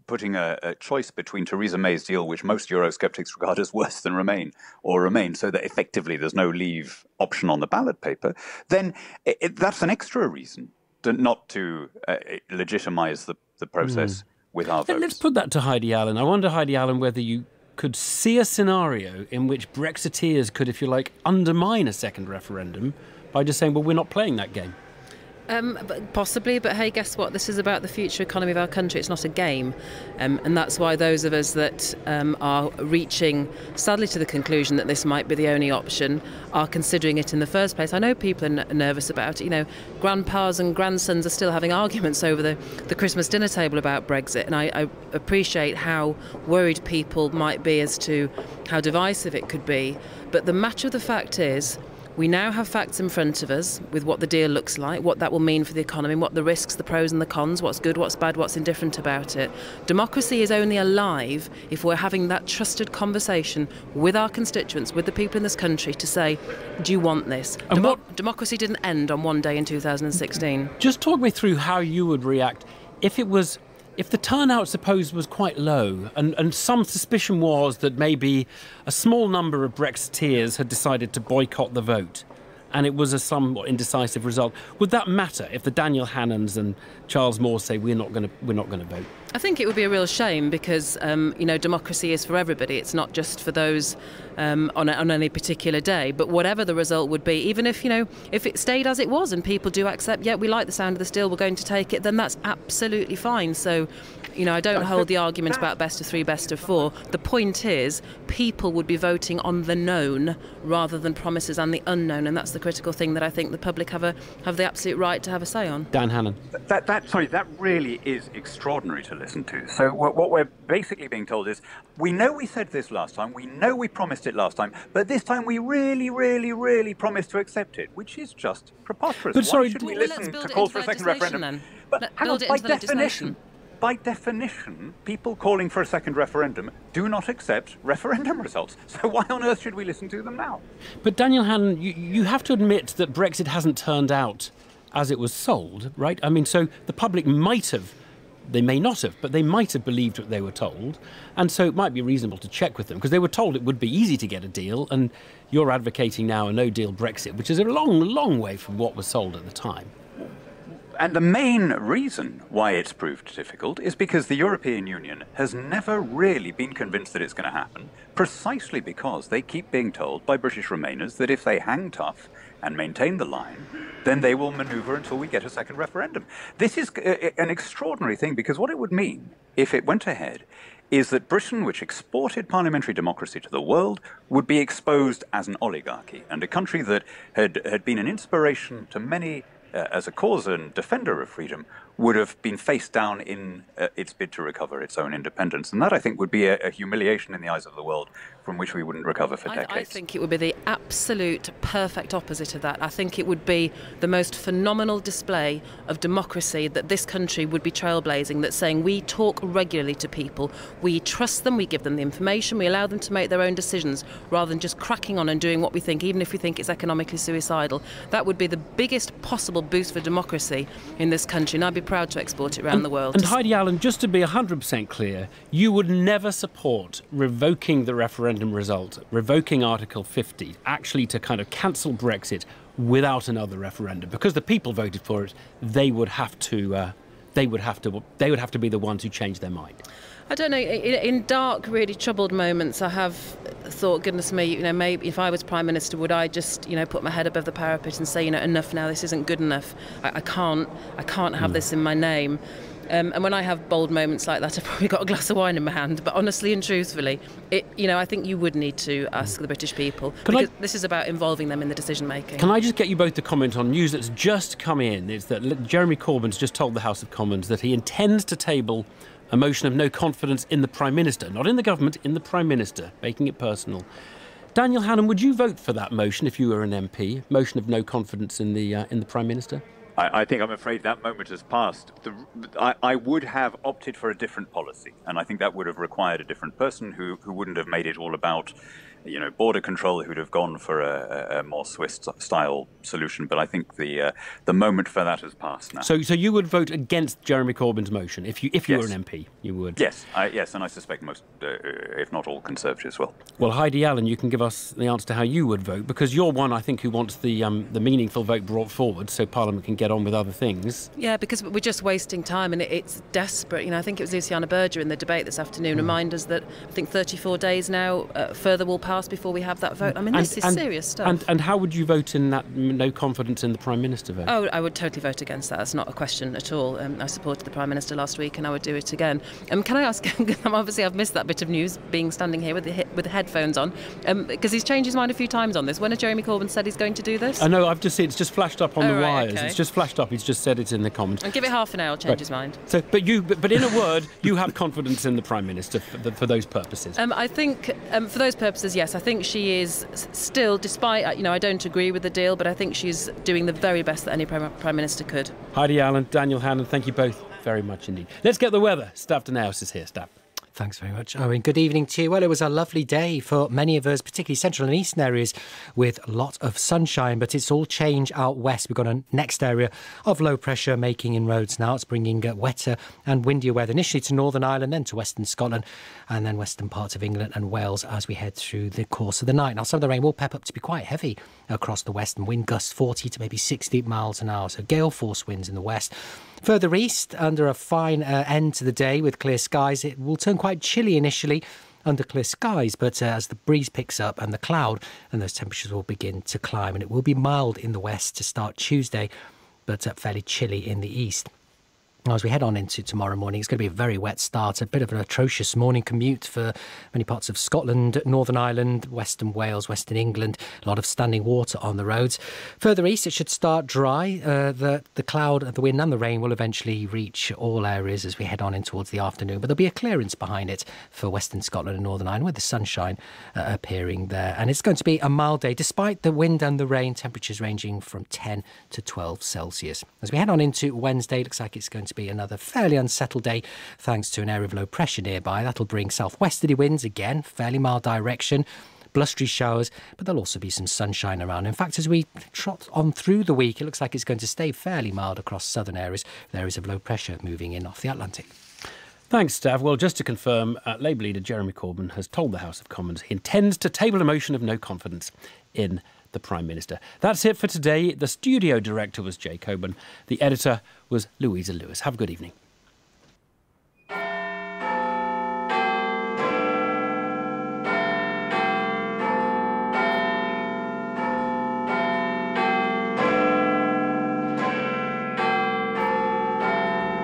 putting a choice between Theresa May's deal, which most Eurosceptics regard as worse than Remain, or Remain, so that effectively there's no Leave option on the ballot paper, then that's an extra reason not to legitimize the process with our votes. Let's put that to Heidi Allen. I wonder, Heidi Allen, whether you could see a scenario in which Brexiteers could, if you like, undermine a second referendum by just saying, well, we're not playing that game. Possibly, but hey, guess what? This is about the future economy of our country. It's not a game. And that's why those of us that are reaching, sadly, to the conclusion that this might be the only option are considering it in the first place. I know people are nervous about it. Grandpas and grandsons are still having arguments over the Christmas dinner table about Brexit. And I appreciate how worried people might be as to how divisive it could be. But the matter of the fact is, We now have facts in front of us with what the deal looks like, what that will mean for the economy, what the risks, the pros and the cons, what's good, what's bad, what's indifferent about it. Democracy is only alive if we're having that trusted conversation with our constituents, with the people in this country to say, do you want this? Democracy didn't end on one day in 2016. Just talk me through how you would react if the turnout, suppose, was quite low, and some suspicion was that maybe a small number of Brexiteers had decided to boycott the vote, and it was a somewhat indecisive result. Would that matter if the Daniel Hannans and Charles Moore say we're not going to vote? I think it would be a real shame because, democracy is for everybody. It's not just for those on any particular day. But whatever the result would be, even if it stayed as it was and people do accept, we like the sound of this deal, we're going to take it, then that's absolutely fine. So, I don't hold the argument about best of three, best of four. The point is, people would be voting on the known rather than promises and the unknown, and that's the critical thing that I think the public have the absolute right to have a say on. Dan Hannan. That really is extraordinary to listen to. So what we're basically being told is, we know we said this last time, we know we promised it last time, but this time we really, really, really promised to accept it, which is just preposterous. But sorry, why should we listen to calls for a second referendum? Then. But hang on, by definition, people calling for a second referendum do not accept referendum results. So why on earth should we listen to them now? But Daniel Hannan, you have to admit that Brexit hasn't turned out as it was sold, right? I mean, so the public they may not have, but they might have believed what they were told. And so it might be reasonable to check with them, because they were told it would be easy to get a deal, and you're advocating now a no-deal Brexit, which is a long, long way from what was sold at the time. And the main reason why it's proved difficult is because the European Union has never really been convinced that it's going to happen, precisely because they keep being told by British Remainers that if they hang tough and maintain the line, then they will manoeuvre until we get a second referendum. This is an extraordinary thing, because what it would mean, if it went ahead, is that Britain, which exported parliamentary democracy to the world, would be exposed as an oligarchy, and a country that had been an inspiration to many as a cause and defender of freedom would have been face down in its bid to recover its own independence. And that, I think, would be a humiliation in the eyes of the world from which we wouldn't recover for decades. I think it would be the absolute perfect opposite of that. I think it would be the most phenomenal display of democracy that this country would be trailblazing, that's saying we talk regularly to people, we trust them, we give them the information, we allow them to make their own decisions, rather than just cracking on and doing what we think, even if we think it's economically suicidal. That would be the biggest possible boost for democracy in this country, and I'd be proud to export it around the world. And Heidi Allen, just to be 100% clear, you would never support revoking the referendum result, revoking Article 50, actually to kind of cancel Brexit without another referendum, because the people voted for it. They would have to be the ones who change their mind. I don't know. In dark, really troubled moments, I have thought, goodness me, maybe if I was Prime Minister, would I just, put my head above the parapet and say, enough now, this isn't good enough. I can't have this in my name. And when I have bold moments like that, I've probably got a glass of wine in my hand. But honestly and truthfully, I think you would need to ask the British people, because this is about involving them in the decision making. Can I just get you both to comment on news that's just come in? It's that Jeremy Corbyn's just told the House of Commons that he intends to table a motion of no confidence in the Prime Minister, not in the government, in the Prime Minister, making it personal. Daniel Hannan, would you vote for that motion if you were an MP? Motion of no confidence in the Prime Minister? I think I'm afraid that moment has passed. I would have opted for a different policy, and I think that would have required a different person who wouldn't have made it all about border control, who'd have gone for a more Swiss-style solution. But I think the moment for that has passed now. So you would vote against Jeremy Corbyn's motion if you were an MP? You would? Yes, and I suspect most, if not all, Conservatives will. Well, Heidi Allen, you can give us the answer to how you would vote, because you're one, I think, who wants the meaningful vote brought forward so Parliament can get on with other things. Yeah, because we're just wasting time, and it's desperate. I think it was Luciana Berger in the debate this afternoon remind us that I think 34 days now further will pass before we have that vote. I mean, this is serious stuff. And how would you vote in that no confidence in the Prime Minister vote? Oh, I would totally vote against that. That's not a question at all. I supported the Prime Minister last week, and I would do it again. Can I ask, obviously I've missed that bit of news, being standing here with the headphones on, because he's changed his mind a few times on this. When has Jeremy Corbyn said he's going to do this? I know, I've just seen it's just flashed up on the wires. Okay. It's just flashed up. He's just said it in the comments. And give it half an hour, change his mind. So, but in a word, you have confidence in the Prime Minister for those purposes. I think for those purposes, yes, I think she is still, despite, I don't agree with the deal, but I think she's doing the very best that any Prime Minister could. Heidi Allen, Daniel Hannan, thank you both very much indeed. Let's get the weather. Stav Danaus is here. Stav. Thanks very much, Owen. Good evening to you. Well, it was a lovely day for many of us, particularly central and eastern areas, with a lot of sunshine, but it's all changed out west. We've got a next area of low pressure making inroads now. It's bringing wetter and windier weather initially to Northern Ireland, then to western Scotland, and then western parts of England and Wales as we head through the course of the night. Now, some of the rain will pep up to be quite heavy across the west, and wind gusts 40 to maybe 60 miles an hour, so gale force winds in the west. Further east, under a fine end to the day with clear skies, it will turn quite chilly initially under clear skies, but as the breeze picks up and the cloud, and those temperatures will begin to climb, and it will be mild in the west to start Tuesday, but fairly chilly in the east. Now, as we head on into tomorrow morning, it's going to be a very wet start, a bit of an atrocious morning commute for many parts of Scotland, Northern Ireland, Western Wales, Western England, a lot of standing water on the roads. Further east, it should start dry. The cloud, the wind and the rain will eventually reach all areas as we head on in towards the afternoon, but there'll be a clearance behind it for Western Scotland and Northern Ireland with the sunshine appearing there. And it's going to be a mild day, despite the wind and the rain, temperatures ranging from 10 to 12 Celsius. As we head on into Wednesday, it looks like it's going to be another fairly unsettled day thanks to an area of low pressure nearby. That'll bring southwesterly winds again, fairly mild direction, blustery showers, but there'll also be some sunshine around. In fact, as we trot on through the week, it looks like it's going to stay fairly mild across southern areas, with areas of low pressure moving in off the Atlantic. Thanks, Stav. Well, just to confirm, Labour leader Jeremy Corbyn has told the House of Commons he intends to table a motion of no confidence in the Prime Minister. That's it for today. The studio director was Jay Coburn. The editor was Louisa Lewis. Have a good evening.